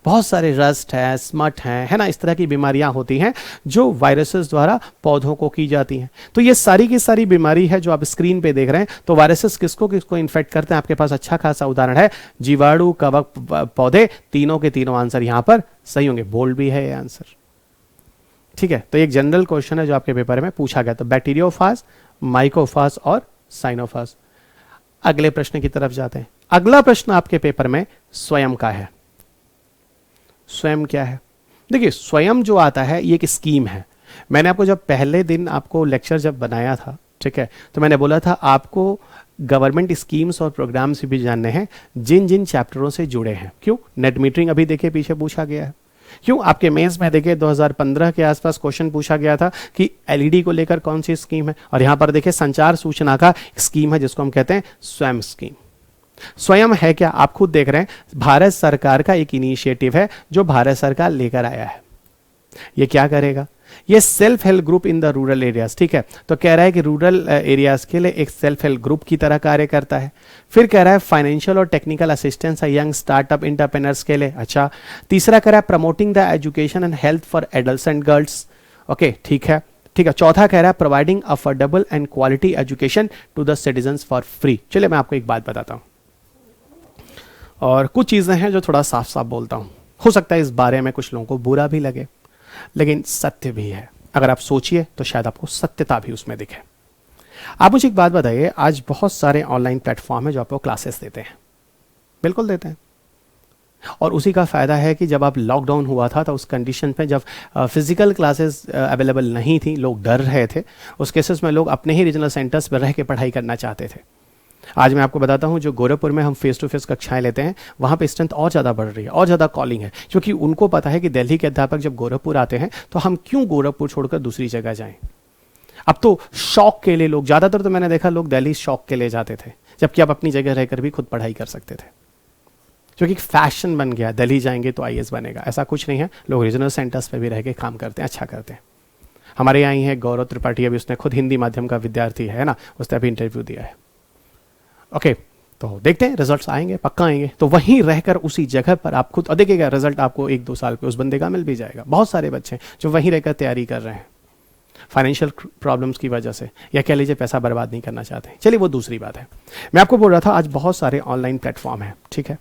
बहुत सारे रस्ट है, स्मट है ना, इस तरह की बीमारियां होती हैं जो वायरसेस द्वारा पौधों को की जाती हैं। तो ये सारी की सारी बीमारी है जो आप स्क्रीन पे देख रहे हैं। तो वायरसेस किसको किसको इन्फेक्ट करते हैं? आपके पास अच्छा खासा उदाहरण है, जीवाणु, कवक, पौधे, तीनों के तीनों आंसर यहां पर सही होंगे। बोल्ड भी है ये आंसर, ठीक है। तो एक जनरल क्वेश्चन है जो आपके पेपर में पूछा गया। तो बैक्टीरियोफाज, माइकोफाज और साइनोफाज। अगले प्रश्न की तरफ जाते हैं। अगला प्रश्न आपके पेपर में स्वयं का है। स्वयं क्या है? देखिए, स्वयं जो आता है ये एक स्कीम है। मैंने आपको जब पहले दिन आपको लेक्चर जब बनाया था, ठीक है, तो मैंने बोला था आपको गवर्नमेंट स्कीम्स और प्रोग्राम्स भी जानने हैं जिन जिन चैप्टरों से जुड़े हैं। क्यों? नेट मीटरिंग अभी देखिए पीछे पूछा गया है। क्यों? आपके मेंस में देखिए 2015 के आसपास क्वेश्चन पूछा गया था कि एलईडी को लेकर कौन सी स्कीम है, और यहां पर देखिए संचार सूचना का स्कीम है जिसको हम कहते हैं स्वयं स्कीम। स्वयं है क्या? आप खुद देख रहे हैं, भारत सरकार का एक इनिशिएटिव है जो भारत सरकार लेकर आया है। ये क्या करेगा? ये self help group in the rural areas, ठीक है, तो कह रहा है कि रूरल एरियाज के लिए एक सेल्फ हेल्प ग्रुप की तरह कार्य करता है। फिर कह रहा है फाइनेंशियल और technical assistance young startup entrepreneurs के लिए। अच्छा, तीसरा कह रहा है promoting the education and health for adults and girls. Okay, ठीक है, ठीक है। चौथा कह रहा है providing affordable and quality education to the citizens for free. चलिए मैं आपको एक बात बताता हूँ, और कुछ चीज़ें हैं जो थोड़ा साफ साफ बोलता हूँ, हो सकता है इस बारे में कुछ लोगों को बुरा भी लगे, लेकिन सत्य भी है। अगर आप सोचिए तो शायद आपको सत्यता भी उसमें दिखे। आप मुझे एक बात बताइए, आज बहुत सारे ऑनलाइन प्लेटफॉर्म है जो आपको क्लासेस देते हैं, बिल्कुल देते हैं, और उसी का फ़ायदा है कि जब आप लॉकडाउन हुआ था तो उस कंडीशन पे जब फिजिकल क्लासेस अवेलेबल नहीं थी, लोग डर रहे थे, उस केसेस में लोग अपने ही रीजनल सेंटर्स पर रह के पढ़ाई करना चाहते थे। आज मैं आपको बताता हूं, जो गोरखपुर में हम फेस टू फेस कक्षाएं लेते हैं, वहां पे स्ट्रेंथ और ज़्यादा बढ़ रही है, और ज़्यादा कॉलिंग है, क्योंकि उनको पता है कि दिल्ली के अध्यापक जब गोरखपुर आते हैं तो हम क्यों गोरखपुर छोड़कर दूसरी जगह जाएं। अब तो शौक के लिए लोग, ज़्यादातर तो मैंने देखा लोग दिल्ली शौक के लिए जाते थे, जबकि आप अपनी जगह रहकर भी खुद पढ़ाई कर सकते थे, क्योंकि फैशन बन गया, दिल्ली जाएंगे तो आईएएस बनेगा। ऐसा कुछ नहीं है, लोग रीजनल सेंटर्स पे भी रह के काम करते हैं, अच्छा करते हैं। हमारे यहाँ ही है गौरव त्रिपाठी, अभी उसने खुद हिंदी माध्यम का विद्यार्थी है ना, उसने अभी इंटरव्यू दिया है। ओके, तो देखते हैं, रिजल्ट्स आएंगे, पक्का आएंगे, तो वहीं रहकर उसी जगह पर आप खुद देखिएगा, रिजल्ट आपको 1-2 साल पे उस बंदे का मिल भी जाएगा। बहुत सारे बच्चे जो वहीं रहकर तैयारी कर रहे हैं, फाइनेंशियल प्रॉब्लम्स की वजह से, या कह लीजिए पैसा बर्बाद नहीं करना चाहते। चलिए वो दूसरी बात है। मैं आपको बोल रहा था आज बहुत सारे ऑनलाइन प्लेटफॉर्म हैं, ठीक है,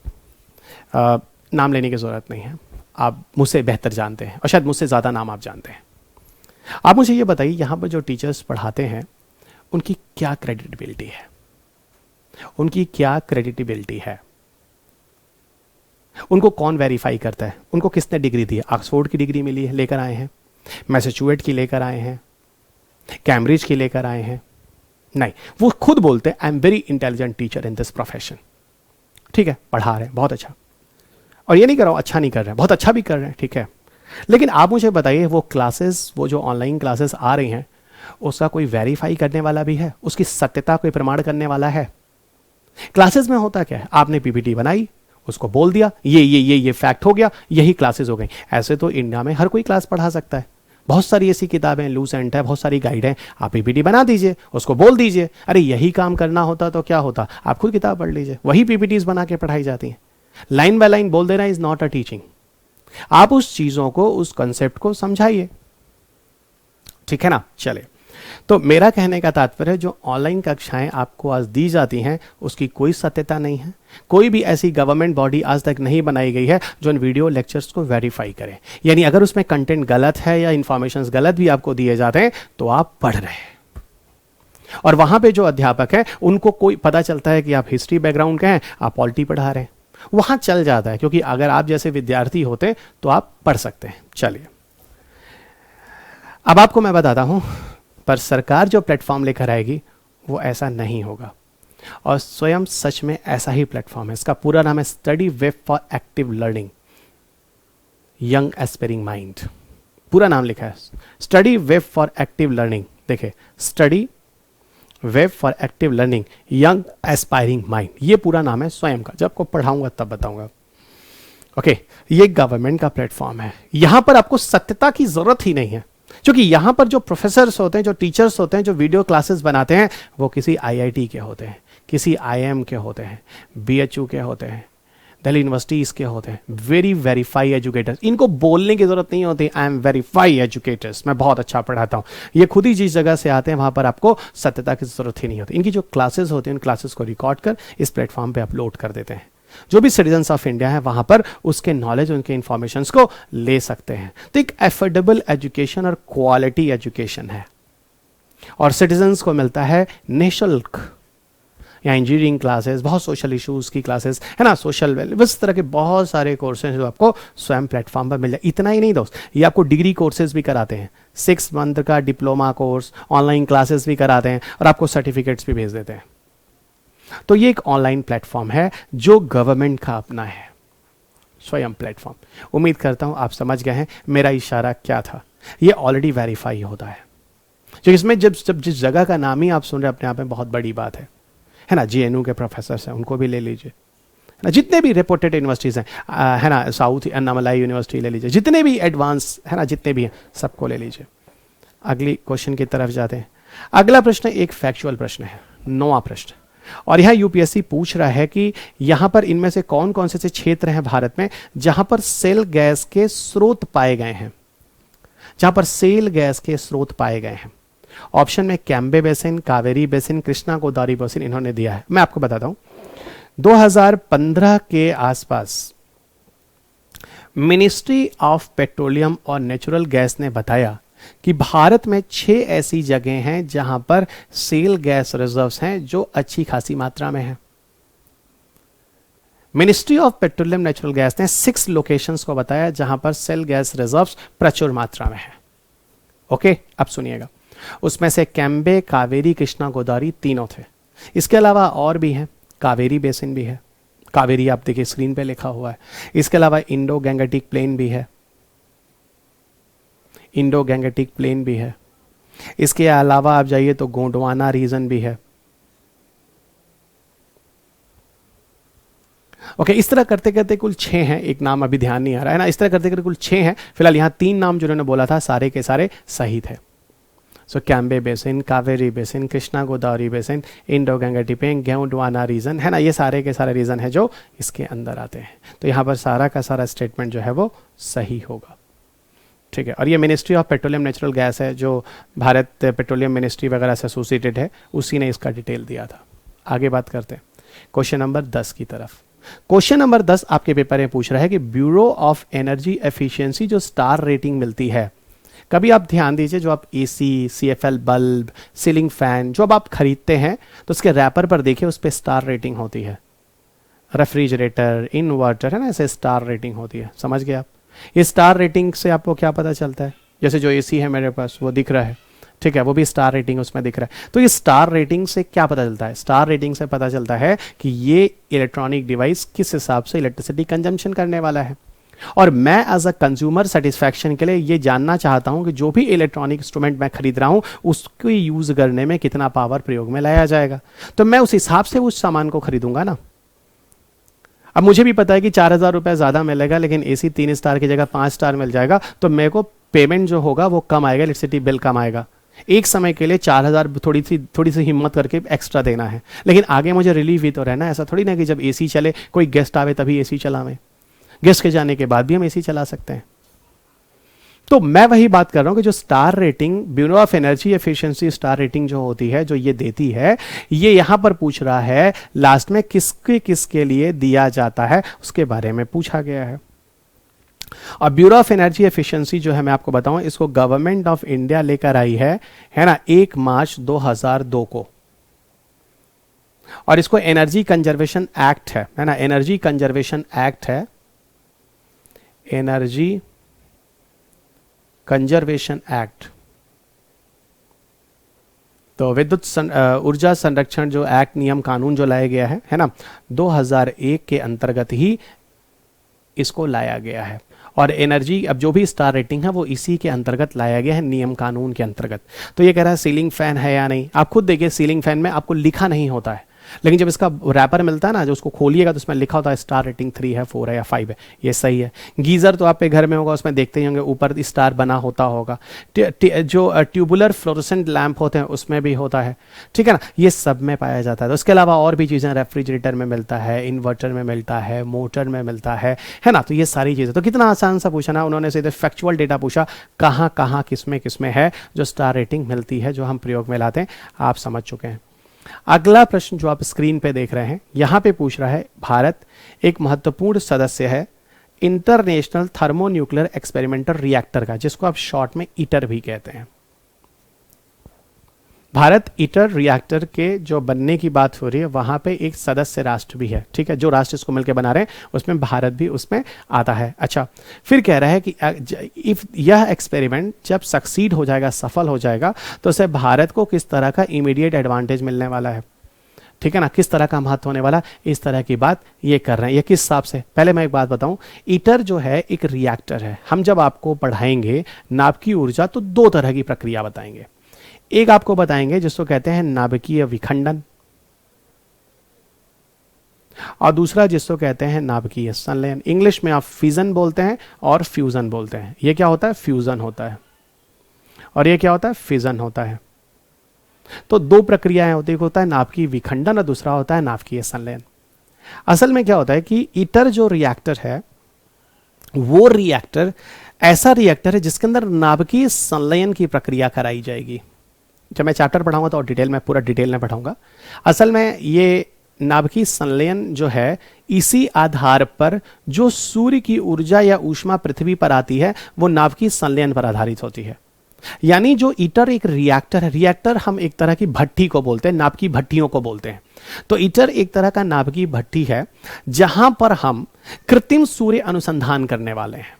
नाम लेने की ज़रूरत नहीं है, आप मुझसे बेहतर जानते हैं, और शायद मुझसे ज़्यादा नाम आप जानते हैं। आप मुझे ये बताइए, यहाँ पर जो टीचर्स पढ़ाते हैं उनकी क्या क्रेडिटेबिलिटी है, उनकी क्या क्रेडिटेबिलिटी है, उनको कौन वेरीफाई करता है, उनको किसने डिग्री दी है? ऑक्सफोर्ड की डिग्री मिली है, लेकर आए हैं, मैसेच्यूसेट्स की लेकर आए हैं, कैम्ब्रिज की लेकर आए हैं? नहीं, वो खुद बोलते हैं I am very intelligent teacher in this profession. ठीक है, पढ़ा रहे हैं, बहुत अच्छा, और ये नहीं कर रहा हूं अच्छा नहीं कर रहे हैं, बहुत अच्छा भी कर रहे हैं, ठीक है, लेकिन आप मुझे बताइए वो क्लासेस, वो जो ऑनलाइन क्लासेस आ रही हैं, उसका कोई वेरीफाई करने वाला भी है, उसकी सत्यता कोई प्रमाण करने वाला है? क्लासेस में होता क्या है, आपने पीपीटी बनाई, उसको बोल दिया ये फैक्ट हो गया, यही क्लासेस हो गई। ऐसे तो इंडिया में हर कोई क्लास पढ़ा सकता है, बहुत सारी ऐसी किताबें लूसेंट है, बहुत सारी गाइड है, आप पीपीटी बना दीजिए, उसको बोल दीजिए। अरे यही काम करना होता तो क्या होता, आप खुद किताब पढ़ लीजिए, वही पीपीटीज बना के पढ़ाई जाती हैं। लाइन बाय लाइन बोल देना इज नॉट अ टीचिंग। आप उस चीजों को, उस कंसेप्ट को समझाइए, ठीक है ना। चले, तो मेरा कहने का तात्पर्य, जो ऑनलाइन कक्षाएं आपको आज दी जाती हैं उसकी कोई सत्यता नहीं है। कोई भी ऐसी गवर्नमेंट बॉडी आज तक नहीं बनाई गई है जो इन वीडियो लेक्चर्स को वेरीफाई करे। यानी अगर उसमें कंटेंट गलत है या इंफॉर्मेशन गलत भी आपको दिए जाते हैं तो आप पढ़ रहे हैं, और वहां पे जो अध्यापक है उनको कोई पता चलता है कि आप हिस्ट्री बैकग्राउंड के हैं, आप पॉलिटी पढ़ा रहे हैं, वहां चल जाता है, क्योंकि अगर आप जैसे विद्यार्थी होते तो आप पढ़ सकते हैं। चलिए, अब आपको मैं बताता हूं, पर सरकार जो प्लेटफॉर्म लेकर आएगी वो ऐसा नहीं होगा, और स्वयं सच में ऐसा ही प्लेटफॉर्म है। इसका पूरा नाम है study web for active learning young aspiring mind, पूरा नाम लिखा है study web for active learning. देखिए, study web for active learning young aspiring mind, ये पूरा नाम है स्वयं का, जब आपको पढ़ाऊंगा तब बताऊंगा। ओके, ये गवर्नमेंट का प्लेटफॉर्म है, यहां पर आपको सत्यता की जरूरत ही नहीं है, क्योंकि यहां पर जो प्रोफेसर्स होते हैं, जो टीचर्स होते हैं, जो वीडियो क्लासेस बनाते हैं, वो किसी आईआईटी के होते हैं, किसी आईएम के होते हैं, बीएचयू के होते हैं, दिल्ली यूनिवर्सिटीज के होते हैं, वेरी वेरीफाई एजुकेटर्स। इनको बोलने की जरूरत नहीं होती, आई एम वेरीफाई एजुकेटर्स, मैं बहुत अच्छा पढ़ाता हूं। ये खुद ही जिस जगह से आते हैं वहां पर आपको सत्यता की जरूरत ही नहीं होती। इनकी जो क्लासेस होती हैं, उन क्लासेस को रिकॉर्ड कर इस प्लेटफॉर्म पे अपलोड कर देते हैं, जो भी सिटीजन्स ऑफ इंडिया है वहां पर उसके नॉलेज, उनके इंफॉर्मेशन को ले सकते हैं। तो एक एफोर्डेबल एजुकेशन और क्वालिटी एजुकेशन है, और सिटीजन्स को मिलता है निःशुल्क। या इंजीनियरिंग क्लासेस, बहुत सोशल इश्यूज की क्लासेस है ना, सोशल वैल्यू, इस तरह के बहुत सारे कोर्सेज जो आपको स्वयं प्लेटफॉर्म पर मिल जाए। इतना ही नहीं दोस्त, ये आपको डिग्री कोर्सेज भी कराते हैं, 6 मंथ का डिप्लोमा कोर्स, ऑनलाइन क्लासेस भी कराते हैं, और आपको सर्टिफिकेट्स भी भेज देते हैं। तो ये एक ऑनलाइन प्लेटफॉर्म है जो गवर्नमेंट का अपना है, स्वयं प्लेटफॉर्म। उम्मीद करता हूं आप समझ गए हैं मेरा इशारा क्या था। ये ऑलरेडी वेरीफाई होता है, जो इसमें जब जिस जगह का नाम ही आप सुन रहे हैं अपने आप में बहुत बड़ी बात है ना। जेएनयू के प्रोफेसर हैं, उनको भी ले लीजिए ना, जितने भी रिपोर्टेड यूनिवर्सिटीज हैं है ना, साउथ अन्नामलाई यूनिवर्सिटी ले लीजिए, जितने भी एडवांस है ना, जितने भी हैं सबको ले लीजिए। अगली क्वेश्चन की तरफ जाते हैं। अगला प्रश्न एक फैक्चुअल प्रश्न है, 9वां प्रश्न, और यह यूपीएससी पूछ रहा है कि यहां पर इनमें से कौन कौन से क्षेत्र हैं भारत में जहां पर सेल गैस के स्रोत पाए गए हैं, जहां पर सेल गैस के स्रोत पाए गए हैं। ऑप्शन में Cambay basin, Kaveri basin, Krishna Godavari basin इन्होंने दिया है। मैं आपको बताता हूं, 2015 के आसपास मिनिस्ट्री ऑफ पेट्रोलियम और नेचुरल गैस ने बताया कि भारत में 6 ऐसी जगह हैं जहां पर सेल गैस रिजर्व्स हैं जो अच्छी खासी मात्रा में हैं। Ministry of petroleum natural gas ने 6 लोकेशंस को बताया जहां पर सेल गैस रिजर्व्स प्रचुर मात्रा में है। ओके, अब सुनिएगा, उसमें से कैम्बे, कावेरी, कृष्णा, गोदावरी तीनों थे। इसके अलावा और भी हैं, कावेरी बेसिन भी है, कावेरी आप देखिए स्क्रीन पे लिखा हुआ है। इसके अलावा इंडो गैंगेटिक प्लेन भी है, इंडो गैंगेटिक प्लेन भी है। इसके अलावा आप जाइए तो गोंडवाना रीजन भी है। ओके, इस तरह करते करते कुल 6 हैं, एक नाम अभी ध्यान नहीं आ रहा है ना। इस तरह करते करते कुल 6 हैं। फिलहाल यहां 3 नाम जो उन्होंने बोला था सारे के सारे सही थे। So Cambay basin, Kaveri basin, Krishna Godavari basin, Indo Gangetic plain, Gondwana region है ना, ये सारे के सारे रीजन है जो इसके अंदर आते हैं। तो यहां पर सारा का सारा स्टेटमेंट जो है वो सही होगा। ठीक है, और ये ministry of petroleum natural gas है जो भारत पेट्रोलियम मिनिस्ट्री वगैरह से एसोसिएटेड है, उसी ने इसका डिटेल दिया था। आगे बात करते हैं क्वेश्चन नंबर 10 की तरफ। क्वेश्चन नंबर 10 आपके पेपर में पूछ रहा है कि ब्यूरो ऑफ एनर्जी एफिशिएंसी जो स्टार रेटिंग मिलती है, कभी आप ध्यान दीजिए, जो आप AC, CFL bulb, ceiling fan जो अब आप खरीदते हैं तो उसके रैपर पर देखिए उस पर स्टार रेटिंग होती है। रेफ्रिजरेटर, इन्वर्टर है ना, ऐसे स्टार रेटिंग होती है। समझ गए आप? ये स्टार रेटिंग से आपको क्या पता चलता है? जैसे जो एसी है मेरे पास वो दिख रहा है, ठीक है, वो भी स्टार रेटिंग उसमें दिख रहा है। तो ये स्टार रेटिंग से क्या पता चलता है? स्टार रेटिंग से पता चलता है कि ये इलेक्ट्रॉनिक डिवाइस किस हिसाब से इलेक्ट्रिसिटी कंजम्पशन करने वाला है। और मैं एज अ कंज्यूमर सेटिस्फैक्शन के लिए ये जानना चाहता हूं कि जो भी इलेक्ट्रॉनिक इंस्ट्रूमेंट मैं खरीद रहा हूं उसको यूज करने में कितना पावर प्रयोग में लाया जाएगा, तो मैं उस हिसाब से उस सामान को खरीदूंगा ना। अब मुझे भी पता है कि 4,000 रुपये ज्यादा मिलेगा लेकिन एसी 3 स्टार की जगह 5 स्टार मिल जाएगा, तो मेरे को पेमेंट जो होगा वो कम आएगा, इलेक्ट्रिसिटी बिल कम आएगा। एक समय के लिए 4,000 थोड़ी सी हिम्मत करके एक्स्ट्रा देना है, लेकिन आगे मुझे रिलीफ भी तो रहना है। ऐसा थोड़ी ना कि जब एसी चले, कोई गेस्ट आवे तभी एसी चलावें, गेस्ट के जाने के बाद भी हम एसी चला सकते हैं। तो मैं वही बात कर रहा हूं कि जो star rating, bureau of energy efficiency star rating जो होती है, जो ये देती है, ये यहां पर पूछ रहा है लास्ट में किसके किसके लिए दिया जाता है उसके बारे में पूछा गया है। और ब्यूरो ऑफ एनर्जी एफिशिएंसी जो है मैं आपको बताऊं, इसको गवर्नमेंट ऑफ इंडिया लेकर आई है ना, 1 मार्च 2002 को। और इसको एनर्जी कंजर्वेशन एक्ट है ना, एनर्जी कंजर्वेशन एक्ट है, एनर्जी कंजर्वेशन एक्ट। तो विद्युत ऊर्जा संरक्षण जो एक्ट, नियम कानून जो लाया गया है ना, 2001 के अंतर्गत ही इसको लाया गया है। और एनर्जी, अब जो भी स्टार रेटिंग है वो इसी के अंतर्गत लाया गया है, नियम कानून के अंतर्गत। तो ये कह रहा है सीलिंग फैन है या नहीं, आप खुद देखिए सीलिंग फैन में आपको लिखा नहीं होता है, लेकिन जब इसका रैपर मिलता है ना, जो उसको खोलिएगा तो उसमें लिखा होता है स्टार रेटिंग 3 है, 4 है या 5 है, ये सही है। गीजर तो आपके घर में होगा, उसमें देखते ही होंगे ऊपर स्टार बना होता होगा। जो ट्यूबुलर फ्लोरोसेंट लैंप होते हैं उसमें भी होता है, ठीक है ना, ये सब में पाया जाता है। तो इसके अलावा और भी चीज़ें रेफ्रिजरेटर में मिलता है, इन्वर्टर में मिलता है, मोटर में मिलता है ना। तो ये सारी चीज़ें, तो कितना आसान सा पूछा ना उन्होंने, सीधे फैक्चुअल डेटा पूछा, कहाँ कहाँ किसमें है जो स्टार रेटिंग मिलती है, जो हम प्रयोग में लाते हैं। आप समझ चुके हैं। अगला प्रश्न जो आप स्क्रीन पे देख रहे हैं, यहां पे पूछ रहा है, भारत एक महत्वपूर्ण सदस्य है इंटरनेशनल थर्मोन्यूक्लियर एक्सपेरिमेंटल रिएक्टर का, जिसको आप शॉर्ट में ईटर भी कहते हैं। भारत ईटर रिएक्टर के जो बनने की बात हो रही है, वहां पे एक सदस्य राष्ट्र भी है, ठीक है, जो राष्ट्र इसको मिलकर बना रहे हैं उसमें भारत भी उसमें आता है। अच्छा, फिर कह रहा है कि इफ यह एक्सपेरिमेंट जब सक्सीड हो जाएगा, सफल हो जाएगा, तो उसे भारत को किस तरह का इमीडिएट एडवांटेज मिलने वाला है, ठीक है ना, किस तरह का महत्व होने वाला, इस तरह की बात ये कर रहे हैं। ये किस हिसाब से, पहले मैं एक बात बताऊं, ईटर जो है एक रिएक्टर है। हम जब आपको पढ़ाएंगे नाभिकीय ऊर्जा तो 2 तरह की प्रक्रिया बताएंगे। एक आपको बताएंगे जिसको कहते हैं नाभिकीय विखंडन, और दूसरा जिसको कहते हैं नाभिकीय संलयन। इंग्लिश में आप फिजन बोलते हैं और फ्यूजन बोलते हैं। ये क्या होता है? फ्यूजन होता है। और ये क्या होता है, फिजन होता है। तो दो प्रक्रियाएं होती है, एक होता है नाभिकीय विखंडन और दूसरा होता है नाभिकीय संलयन। असल में क्या होता है कि ईटर जो रिएक्टर है वो रिएक्टर ऐसा रिएक्टर है जिसके अंदर नाभिकीय संलयन की प्रक्रिया कराई जाएगी। जब मैं चैप्टर पढ़ाऊंगा तो डिटेल में, पूरा डिटेल में पढ़ाऊंगा। असल में ये नाभिकीय संलयन जो है इसी आधार पर जो सूर्य की ऊर्जा या ऊष्मा पृथ्वी पर आती है वो नाभिकीय संलयन पर आधारित होती है। यानी जो ईटर एक रिएक्टर है, रिएक्टर हम एक तरह की भट्टी को बोलते हैं, नाभिकीय भट्टियों को बोलते हैं। तो ईटर एक तरह का नाभिकीय भट्टी है जहां पर हम कृत्रिम सूर्य अनुसंधान करने वाले हैं,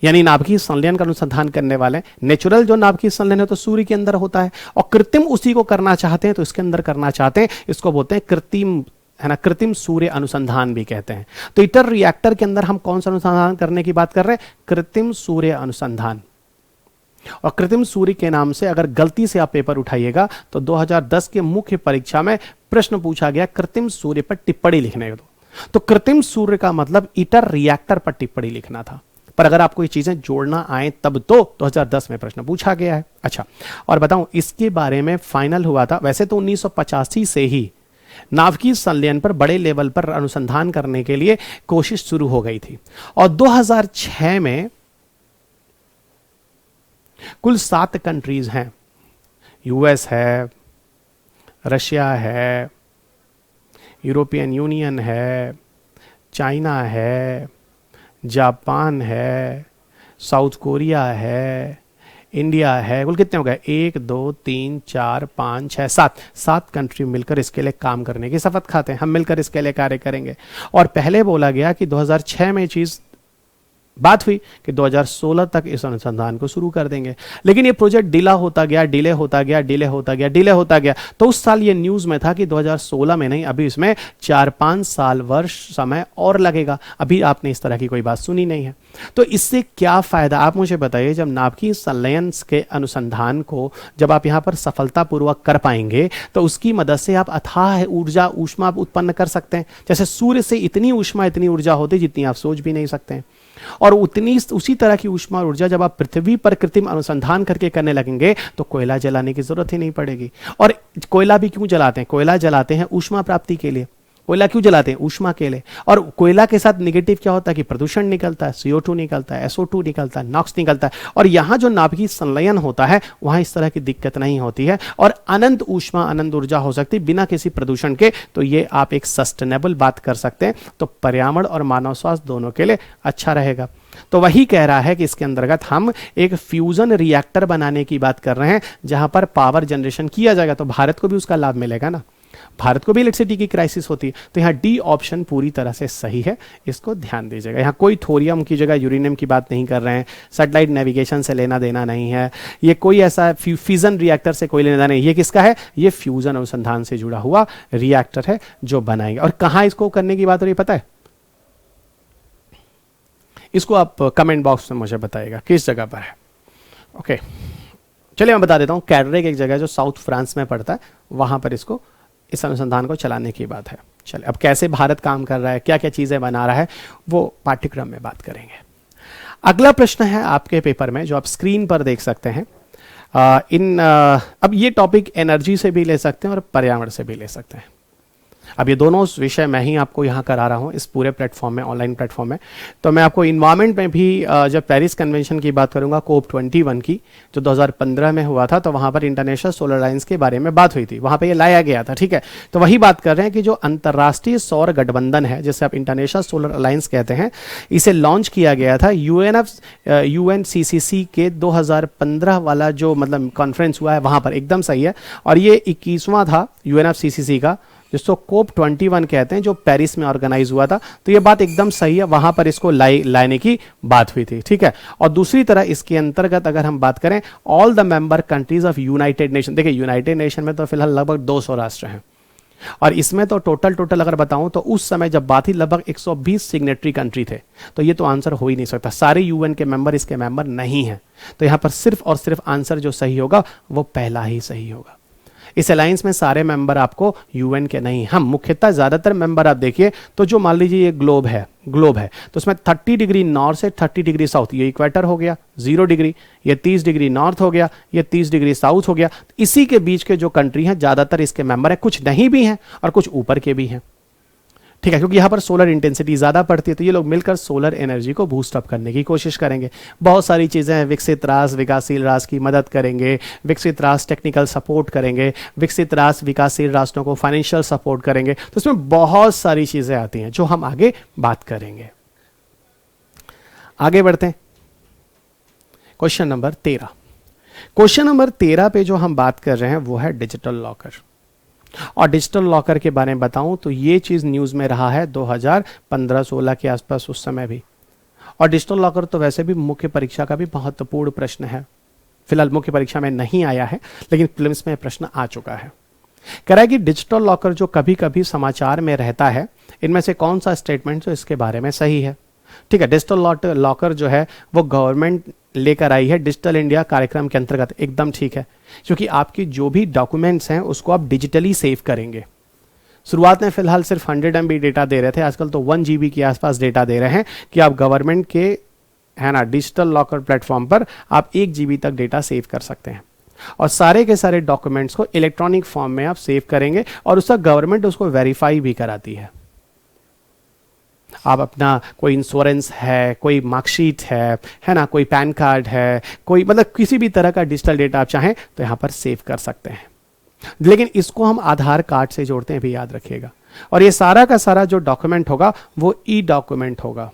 यानी नाभिकीय संलयन का अनुसंधान करने वाले। नेचुरल जो नाभिकीय संलयन है तो सूर्य के अंदर होता है, और कृत्रिम उसी को करना चाहते हैं तो इसके अंदर करना चाहते हैं, इसको बोलते हैं कृत्रिम, है ना, कृत्रिम सूर्य अनुसंधान भी कहते हैं। तो ईटर रिएक्टर के अंदर हम कौन सा अनुसंधान करने की बात कर रहे हैं, कृत्रिम सूर्य अनुसंधान। और कृत्रिम सूर्य के नाम से अगर गलती से आप पेपर उठाइएगा तो 2010 के मुख्य परीक्षा में प्रश्न पूछा गया कृत्रिम सूर्य पर टिप्पणी लिखने को। तो कृत्रिम सूर्य का मतलब ईटर रिएक्टर पर टिप्पणी लिखना था, पर अगर आपको ये चीजें जोड़ना आए तब तो 2010 में प्रश्न पूछा गया है। अच्छा, और बताऊं इसके बारे में फाइनल हुआ था, वैसे तो 1985 से ही नाभिकीय संलयन पर बड़े लेवल पर अनुसंधान करने के लिए कोशिश शुरू हो गई थी, और 2006 में कुल 7 कंट्रीज हैं। यूएस है, रशिया है, यूरोपियन यूनियन है, चाइना है, जापान है, साउथ कोरिया है, इंडिया है। कुल कितने हो गए, 1 2 3 4 5 6 7 कंट्री मिलकर इसके लिए काम करने की शपथ खाते हैं। हम मिलकर इसके लिए कार्य करेंगे। और पहले बोला गया कि 2006 में चीज बात हुई कि 2016 तक इस अनुसंधान को शुरू कर देंगे, लेकिन ये प्रोजेक्ट डिले होता गया। तो उस साल ये न्यूज में था कि 2016 में नहीं, अभी इसमें 4-5 साल वर्ष समय और लगेगा। अभी आपने इस तरह की कोई बात सुनी नहीं है। तो इससे क्या फायदा, आप मुझे बताइए। जब नाभिकीय संलयन के अनुसंधान को जब आप यहां पर सफलतापूर्वक कर पाएंगे तो उसकी मदद से आप अथाह ऊर्जा ऊष्मा उत्पन्न कर सकते हैं। जैसे सूर्य से इतनी ऊष्मा इतनी ऊर्जा होती जितनी आप सोच भी नहीं सकते हैं, और उसी तरह की ऊष्मा ऊर्जा जब आप पृथ्वी पर कृत्रिम अनुसंधान करके करने लगेंगे तो कोयला जलाने की जरूरत ही नहीं पड़ेगी। और कोयला भी क्यों जलाते हैं, कोयला जलाते हैं ऊष्मा प्राप्ति के लिए। कोयला क्यों जलाते हैं, ऊष्मा के लिए। और कोयला के साथ नेगेटिव क्या होता है कि प्रदूषण निकलता है, CO2 निकलता है, SO2 निकलता है, नॉक्स निकलता है। और यहां जो नाभिकीय संलयन होता है वहां इस तरह की दिक्कत नहीं होती है, और अनंत ऊष्मा अनंत ऊर्जा हो सकती है बिना किसी प्रदूषण के। तो ये आप एक सस्टेनेबल बात कर सकते हैं, तो पर्यावरण और मानव स्वास्थ्य दोनों के लिए अच्छा रहेगा। तो वही कह रहा है कि इसके अंतर्गत हम एक फ्यूजन रिएक्टर बनाने की बात कर रहे हैं जहां पर पावर जनरेशन किया जाएगा। तो भारत को भी उसका लाभ मिलेगा ना, भारत को भी इलेक्ट्रिसिटी की क्राइसिस होती है। तो यहाँ डी ऑप्शन पूरी तरह से सही है, इसको ध्यान दीजिएगा। यहाँ कोई थोरियम की जगह यूरेनियम की बात नहीं कर रहे हैं, सैटेलाइट नेविगेशन से लेना देना नहीं है, ये कोई ऐसा फ्यूजन रिएक्टर से कोई लेना देना नहीं। ये किसका है, ये फ्यूजन अनुसंधान से जुड़ा हुआ रिएक्टर है जो बनाएंगे। और कहाँ इसको करने की बात हो रही पता है, इसको आप कमेंट बॉक्स में मुझे बताइएगा किस जगह पर है। ओके, चलिए मैं बता देता हूँ। कैडरेक एक जगह जो साउथ फ्रांस में पड़ता है, वहां पर इसको इस अनुसंधान को चलाने की बात है। चलिए अब कैसे भारत काम कर रहा है, क्या क्या चीजें बना रहा है, वो पाठ्यक्रम में बात करेंगे। अगला प्रश्न है आपके पेपर में जो आप स्क्रीन पर देख सकते हैं। अब ये टॉपिक एनर्जी से भी ले सकते हैं और पर्यावरण से भी ले सकते हैं। अब ये दोनों विषय मैं ही आपको यहाँ करा रहा हूँ इस पूरे प्लेटफॉर्म में, ऑनलाइन प्लेटफॉर्म में। तो मैं आपको इन्वायरमेंट में भी जब पेरिस कन्वेंशन की बात करूँगा, COP21 की जो 2015 में हुआ था, तो वहाँ पर इंटरनेशनल सोलर अलायंस के बारे में बात हुई थी, वहाँ पे ये लाया गया था। ठीक है, तो वही बात कर रहे हैं कि जो अंतर्राष्ट्रीय सौर गठबंधन है, जिसे आप इंटरनेशनल सोलर अलायंस कहते हैं, इसे लॉन्च किया गया था UNCCC के 2015 वाला जो मतलब कॉन्फ्रेंस हुआ है वहाँ पर। एकदम सही है, और ये 21वां था UNFCCC का, जिसको COP21 कहते हैं, जो पेरिस में ऑर्गेनाइज हुआ था। तो ये बात एकदम सही है, वहां पर इसको लाने की बात हुई थी। ठीक है, और दूसरी तरह इसके अंतर्गत अगर हम बात करें, all the member countries of United nation, देखिए यूनाइटेड नेशन में तो फिलहाल लगभग 200 राष्ट्र हैं, और इसमें तो टोटल अगर बताऊं तो उस समय जब बात थी लगभग 120 सिग्नेटरी कंट्री थे। तो ये तो आंसर हो ही नहीं सकता, सारे UN के मेंबर इसके मेंबर नहीं है। तो यहां पर सिर्फ और सिर्फ आंसर जो सही होगा वो पहला ही सही होगा। इस अलायंस में सारे मेंबर आपको यूएन के नहीं, हम मुख्यतः ज्यादातर मेंबर आप देखिए तो जो मान लीजिए ये ग्लोब है तो उसमें 30 डिग्री नॉर्थ से 30 डिग्री साउथ, ये इक्वेटर हो गया 0 डिग्री, ये 30 डिग्री नॉर्थ हो गया, ये 30 डिग्री साउथ हो गया। इसी के बीच के जो कंट्री हैं ज्यादातर इसके मेंबर हैं, कुछ नहीं भी हैं और कुछ ऊपर के भी हैं, ठीक है, क्योंकि यहां पर सोलर इंटेंसिटी ज्यादा पड़ती है, तो ये लोग मिलकर सोलर एनर्जी को बूस्ट अप करने की कोशिश करेंगे। बहुत सारी चीजें हैं, विकसित राष्ट्र विकासशील राष्ट्र की मदद करेंगे, विकसित राष्ट्र टेक्निकल सपोर्ट करेंगे, विकसित राष्ट्र विकासशील राष्ट्रों को फाइनेंशियल सपोर्ट करेंगे। तो इसमें बहुत सारी चीजें आती हैं जो हम आगे बात करेंगे। आगे बढ़ते हैं, क्वेश्चन नंबर 13। क्वेश्चन नंबर 13 पे जो हम बात कर रहे हैं वो है डिजिटल लॉकर। और डिजिटल लॉकर के बारे में बताऊं तो ये चीज न्यूज में रहा है 2015-16 के आसपास, उस समय भी। और डिजिटल लॉकर तो वैसे भी मुख्य परीक्षा का भी महत्वपूर्ण प्रश्न है। फिलहाल मुख्य परीक्षा में नहीं आया है, लेकिन प्रीलिम्स में प्रश्न आ चुका है। कह रहा है कि डिजिटल लॉकर जो कभी कभी समाचार में रहता है, इनमें से कौन सा स्टेटमेंट जो इसके बारे में सही है। ठीक है, डिजिटल लॉकर जो है वो गवर्नमेंट लेकर आई है डिजिटल इंडिया कार्यक्रम के अंतर्गत, एकदम ठीक है, क्योंकि आपकी जो भी डॉक्यूमेंट्स हैं उसको आप डिजिटली सेव करेंगे। शुरुआत में फिलहाल सिर्फ 100 MB डेटा दे रहे थे, आजकल तो 1 GB के आसपास डेटा दे रहे हैं कि आप गवर्नमेंट के है ना डिजिटल लॉकर प्लेटफॉर्म पर आप 1 GB तक डेटा सेव कर सकते हैं। और सारे के सारे डॉक्यूमेंट्स को इलेक्ट्रॉनिक फॉर्म में आप सेव करेंगे और उसका गवर्नमेंट उसको वेरीफाई भी कराती है। आप अपना कोई इंश्योरेंस है, कोई मार्कशीट है ना, कोई पैन कार्ड है, कोई मतलब किसी भी तरह का डिजिटल डेटा आप चाहें तो यहां पर सेव कर सकते हैं। लेकिन इसको हम आधार कार्ड से जोड़ते हैं, भी याद रखिएगा। और ये सारा का सारा जो डॉक्यूमेंट होगा वो ई डॉक्यूमेंट होगा।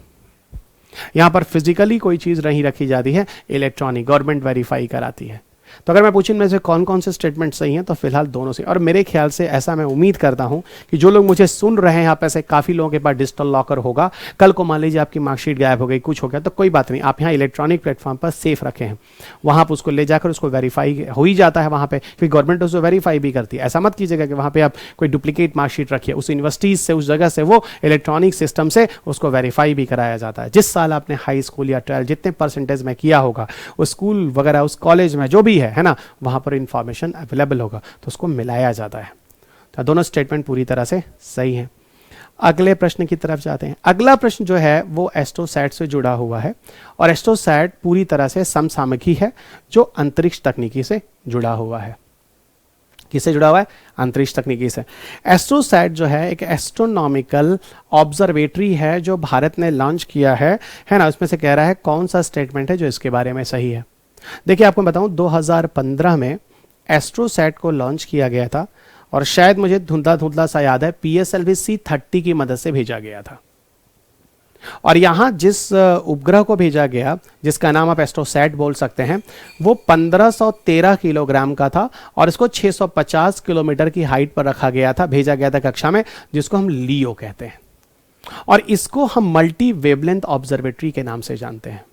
यहां पर फिजिकली कोई चीज नहीं रखी जाती है, इलेक्ट्रॉनिक गवर्नमेंट वेरीफाई कराती है। तो अगर मैं पूछूं इनमें से कौन कौन से स्टेटमेंट सही हैं, तो फिलहाल दोनों से। और मेरे ख्याल से ऐसा मैं उम्मीद करता हूं कि जो लोग मुझे सुन रहे हैं, यहाँ पे ऐसे काफी लोगों के पास डिजिटल लॉकर होगा। कल को मान लीजिए आपकी मार्कशीट गायब हो गई, कुछ हो गया, तो कोई बात नहीं, आप यहाँ इलेक्ट्रॉनिक प्लेटफॉर्म पर सेफ रखे हैं, वहां पर उसको ले जाकर उसको वेरीफाई हो ही जाता है वहां पे, क्योंकि गवर्नमेंट उसको वेरीफाई भी करती है। ऐसा मत कीजिएगा कि वहां पे आप कोई डुप्लीकेट मार्कशीट रखिए, उस यूनिवर्सिटी से उस जगह से वो इलेक्ट्रॉनिक सिस्टम से उसको वेरीफाई भी कराया जाता है। जिस साल आपने हाई स्कूल या 12 जितने परसेंटेज में किया होगा, उस स्कूल वगैरह उस कॉलेज में जो भी है ना, वहां पर इंफॉर्मेशन अवेलेबल होगा तो उसको मिलाया जाता है। तो दोनों स्टेटमेंट पूरी तरह से सही हैं। अगले प्रश्न की तरफ जाते हैं। अगला प्रश्न जो है वो एस्ट्रोसैट से जुड़ा हुआ है और एस्ट्रोसैट पूरी तरह से समसामयिकी है जो अंतरिक्ष तकनीकी से जुड़ा हुआ है। किससे जुड़ा हुआ है? अंतरिक्ष तकनीकी से। एस्ट्रोसैट जो है एक एस्ट्रोनॉमिकल ऑब्जर्वेटरी है जो भारत ने लॉन्च किया है ना। उसमें से कह रहा है कौन सा स्टेटमेंट है जो इसके बारे में सही है। देखिए आपको बताऊं 2015 में एस्ट्रोसैट को लॉन्च किया गया था और शायद मुझे धुंधला धुंधला सा याद है PSLV C30 की मदद से भेजा गया था। और यहां जिस उपग्रह को भेजा गया, जिसका नाम आप एस्ट्रोसैट बोल सकते हैं, वो 1513 किलोग्राम का था और इसको 650 किलोमीटर की हाइट पर रखा गया था, भेजा गया था कक्षा में, जिसको हम लियो कहते हैं। और इसको हम मल्टी वेवलेंथ ऑब्जर्वेटरी के नाम से जानते हैं।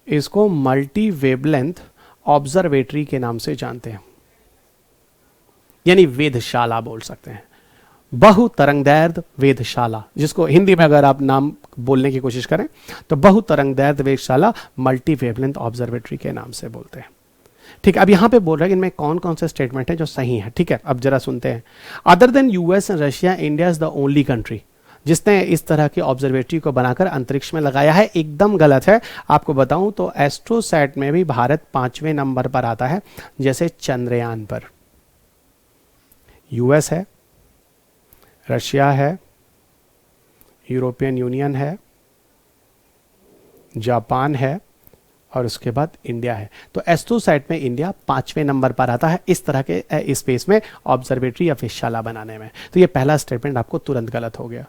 इसको मल्टी वेवलेंथ ऑब्जर्वेटरी के नाम से जानते हैं, यानी वेधशाला बोल सकते हैं, बहुतरंगदैर्ध्य वेधशाला, जिसको हिंदी में अगर आप नाम बोलने की कोशिश करें तो बहुतरंगदैर्ध्य वेधशाला मल्टी वेवलेंथ ऑब्जर्वेटरी के नाम से बोलते हैं। ठीक है, अब यहां पे बोल रहे हैं इनमें कौन कौन से स्टेटमेंट है जो सही है। ठीक है, अब जरा सुनते हैं। Other than US and Russia, India is the only country जिसने इस तरह की ऑब्जर्वेटरी को बनाकर अंतरिक्ष में लगाया है। एकदम गलत है। आपको बताऊं तो एस्ट्रोसैट में भी भारत 5वें नंबर पर आता है, जैसे चंद्रयान पर यूएस है, रशिया है, यूरोपियन यूनियन है, जापान है और उसके बाद इंडिया है। तो एस्ट्रोसैट में इंडिया 5वें नंबर पर आता है इस तरह के स्पेस में ऑब्जर्वेटरी या वेधशाला बनाने में। तो ये पहला स्टेटमेंट आपको तुरंत गलत हो गया।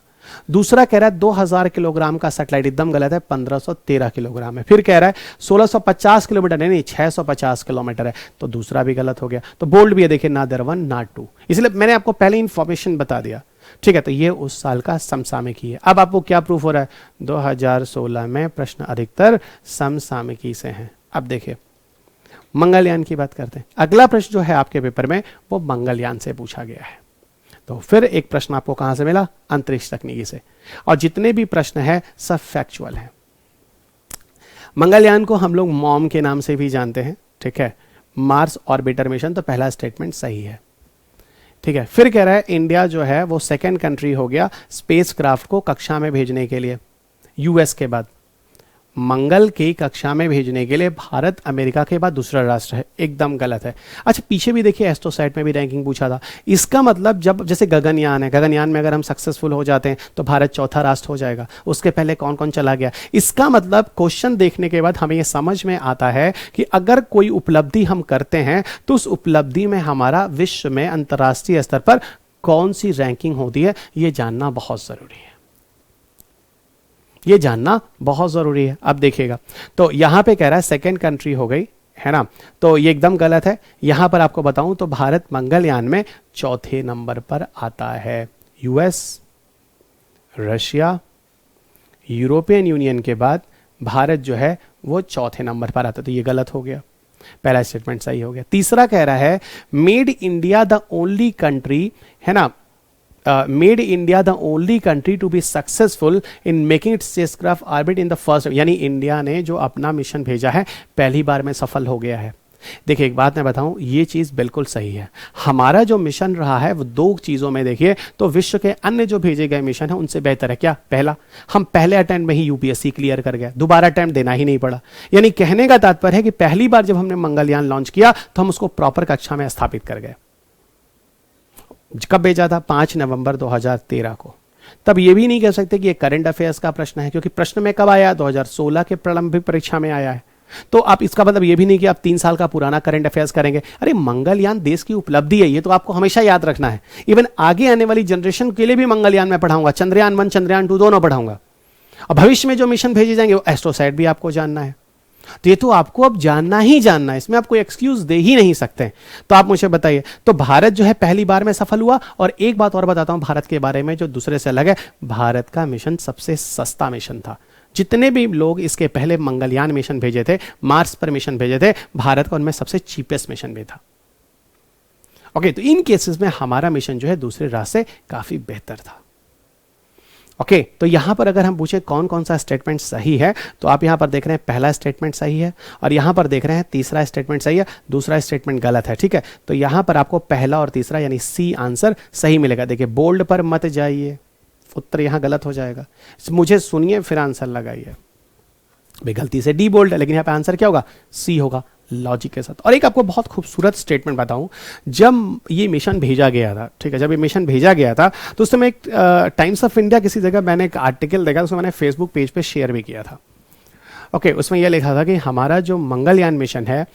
दूसरा कह रहा है 2000 किलोग्राम का सैटेलाइट, एकदम गलत है, 1513 किलोग्राम है। फिर कह रहा है 1650 किलोमीटर, नहीं 650 किलोमीटर है, तो दूसरा भी गलत हो गया। तो बोल्ड भी है, देखिए ना दर 1 ना 2, इसलिए मैंने आपको पहले इंफॉर्मेशन बता दिया। ठीक है, तो ये उस साल का समसामयिकी है। अब आपको क्या प्रूफ हो रहा है? 2016 में प्रश्न अधिकतर समसामयिकी से हैं। अब देखिए मंगलयान की बात करते हैं। अगला प्रश्न जो है आपके पेपर में वो मंगलयान से पूछा गया है। तो फिर एक प्रश्न आपको कहां से मिला? अंतरिक्ष तकनीकी से। और जितने भी प्रश्न है सब फैक्चुअल हैं। मंगलयान को हम लोग मॉम के नाम से भी जानते हैं। ठीक है, मार्स ऑर्बिटर मिशन, तो पहला स्टेटमेंट सही है। ठीक है, फिर कह रहा है इंडिया जो है वो सेकेंड कंट्री हो गया स्पेस क्राफ्ट को कक्षा में भेजने के लिए, यूएस के बाद। मंगल की कक्षा में भेजने के लिए भारत अमेरिका के बाद दूसरा राष्ट्र है, एकदम गलत है। अच्छा, पीछे भी देखिए एस्ट्रोसैट में भी रैंकिंग पूछा था। इसका मतलब जब जैसे गगनयान है, गगनयान में अगर हम सक्सेसफुल हो जाते हैं तो भारत चौथा राष्ट्र हो जाएगा। उसके पहले कौन कौन चला गया, इसका मतलब क्वेश्चन देखने के बाद हमें यह समझ में आता है कि अगर कोई उपलब्धि हम करते हैं तो उस उपलब्धि में हमारा विश्व में अंतर्राष्ट्रीय स्तर पर कौन सी रैंकिंग होती है, यह जानना बहुत जरूरी है। ये जानना बहुत जरूरी है। अब देखिएगा, तो यहां पे कह रहा है सेकेंड कंट्री हो गई, है ना, तो ये एकदम गलत है। यहां पर आपको बताऊं तो भारत मंगलयान में चौथे नंबर पर आता है। यूएस, रशिया, यूरोपियन यूनियन के बाद भारत जो है वो चौथे नंबर पर आता है, तो ये गलत हो गया। पहला स्टेटमेंट सही हो गया। तीसरा कह रहा है made India the only country, है ना, made India the only country to be successful in making its spacecraft orbit in the first, यानी इंडिया ने जो अपना मिशन भेजा है पहली बार में सफल हो गया है। देखिए एक बात मैं बताऊं, ये चीज बिल्कुल सही है। हमारा जो मिशन रहा है वो दो चीजों में देखिए तो विश्व के अन्य जो भेजे गए मिशन है उनसे बेहतर है। क्या? पहला, हम पहले अटेम्प्ट में ही यूपीएससी क्लियर कर गए, दोबारा अटेम्प्ट देना ही नहीं पड़ा। यानी कहने का तात्पर्य है कि पहली बार जब हमने मंगलयान लॉन्च किया तो हम उसको प्रॉपर कक्षा में स्थापित कर गए। कब भेजा था? 5 नवंबर 2013 को। तब ये भी नहीं कह सकते कि ये करंट अफेयर्स का प्रश्न है, क्योंकि प्रश्न में कब आया? 2016 के प्रारंभिक परीक्षा में आया है। तो आप इसका मतलब ये भी नहीं कि आप 3 साल का पुराना करंट अफेयर्स करेंगे। अरे मंगलयान देश की उपलब्धि है, ये तो आपको हमेशा याद रखना है। इवन आगे आने वाली जनरेशन के लिए भी मंगलयान में पढ़ाऊंगा, चंद्रयान 1 चंद्रयान 2 दोनों पढ़ाऊंगा। और भविष्य में जो मिशन भेजे जाएंगे वो एस्ट्रोसैट भी आपको जानना है। तो ये तो आपको अब जानना ही जानना है, इसमें आप कोई एक्सक्यूज दे ही नहीं सकते। तो आप मुझे बताइए, तो भारत जो है पहली बार में सफल हुआ। और एक बात और बताता हूं भारत के बारे में जो दूसरे से अलग है, भारत का मिशन सबसे सस्ता मिशन था। जितने भी लोग इसके पहले मंगलयान मिशन भेजे थे, मार्स पर मिशन भेजे थे, भारत का उनमें सबसे चीपेस्ट मिशन भी था। ओके, तो इन केसेस में हमारा मिशन जो है दूसरे रास्ते से काफी बेहतर था। ओके, तो यहां पर अगर हम पूछे कौन कौन सा स्टेटमेंट सही है, तो आप यहां पर देख रहे हैं पहला स्टेटमेंट सही है, और यहां पर देख रहे हैं तीसरा स्टेटमेंट सही है, दूसरा स्टेटमेंट गलत है। ठीक है, तो यहां पर आपको पहला और तीसरा यानी सी आंसर सही मिलेगा। देखिए बोल्ड पर मत जाइए, उत्तर यहां गलत हो जाएगा। मुझे सुनिए फिर आंसर लगाइए। भाई गलती से डी बोल्ड है, लेकिन यहां पर आंसर क्या होगा? सी होगा, लॉजिक के साथ। और एक आपको बहुत खूबसूरत स्टेटमेंट बताऊं, जब ये मिशन भेजा गया था, ठीक है, जब ये मिशन भेजा गया था तो उस समय एक टाइम्स ऑफ इंडिया किसी जगह मैंने एक आर्टिकल देखा, उसमें मैंने फेसबुक पेज पे शेयर भी किया था। ओके, उसमें यह लिखा था कि हमारा जो मंगलयान मिशन है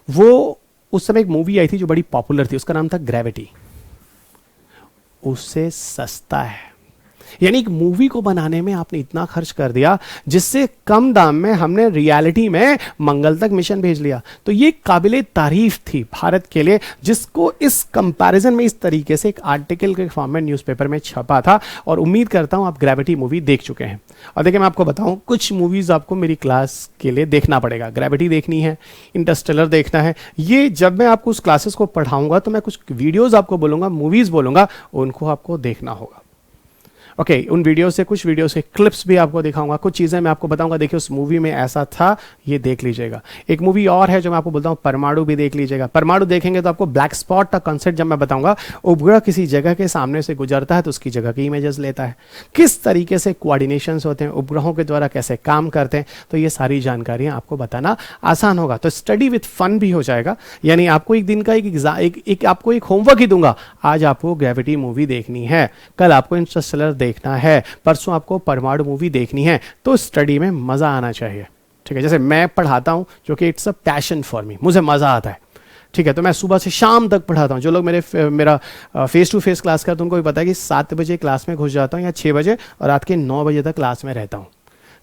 वो, उस समय एक मूवी आई थी जो बड़ी पॉपुलर थी, उसका नाम था ग्रेविटी, उससे सस्ता है। यानी एक मूवी को बनाने में आपने इतना खर्च कर दिया जिससे कम दाम में हमने रियलिटी में मंगल तक मिशन भेज लिया। तो ये काबिले तारीफ थी भारत के लिए, जिसको इस कंपैरिजन में इस तरीके से एक आर्टिकल के फॉर्म में न्यूज़पेपर में छपा था। और उम्मीद करता हूं आप ग्रेविटी मूवी देख चुके हैं। और देखिए मैं आपको बताऊं, कुछ मूवीज आपको मेरी क्लास के लिए देखना पड़ेगा। ग्रेविटी देखनी है, इंटरस्टेलर देखना है। ये जब मैं आपको उस क्लासेस को पढ़ाऊंगा तो मैं कुछ वीडियोज आपको बोलूंगा, मूवीज बोलूंगा, उनको आपको देखना होगा। ओके, उन वीडियो से कुछ वीडियो से क्लिप्स भी आपको दिखाऊंगा, कुछ चीज़ें मैं आपको बताऊंगा, देखिए उस मूवी में ऐसा था, ये देख लीजिएगा। एक मूवी और है जो मैं आपको बोलता हूँ, परमाणु, भी देख लीजिएगा। परमाणु देखेंगे तो आपको ब्लैक स्पॉट का कॉन्सेप्ट जब मैं बताऊंगा, उपग्रह किसी जगह के सामने से गुजरता है तो उसकी जगह की इमेजेस लेता है, किस तरीके से कोऑर्डिनेशंस होते हैं, उपग्रहों के द्वारा कैसे काम करते हैं, तो ये सारी जानकारियां आपको बताना आसान होगा। तो स्टडी विथ फन भी हो जाएगा। यानी आपको एक दिन का एक आपको एक होमवर्क ही दूंगा, आज आपको ग्रेविटी मूवी देखनी है, कल आपको इंटरस्टेलर देखना है, परसों आपको परमाणु मूवी देखनी है। तो स्टडी में मजा आना चाहिए। ठीक है, जैसे मैं पढ़ाता हूं जो कि it's a passion for me, मुझे मजा आता है। ठीक है, तो मैं सुबह से शाम तक पढ़ाता हूं। जो लोग मेरा फेस टू फेस क्लास करते हैं उनको भी पता है कि 7 बजे क्लास में घुस जाता हूं या 6 बजे, और रात के 9 बजे तक क्लास में रहता हूं।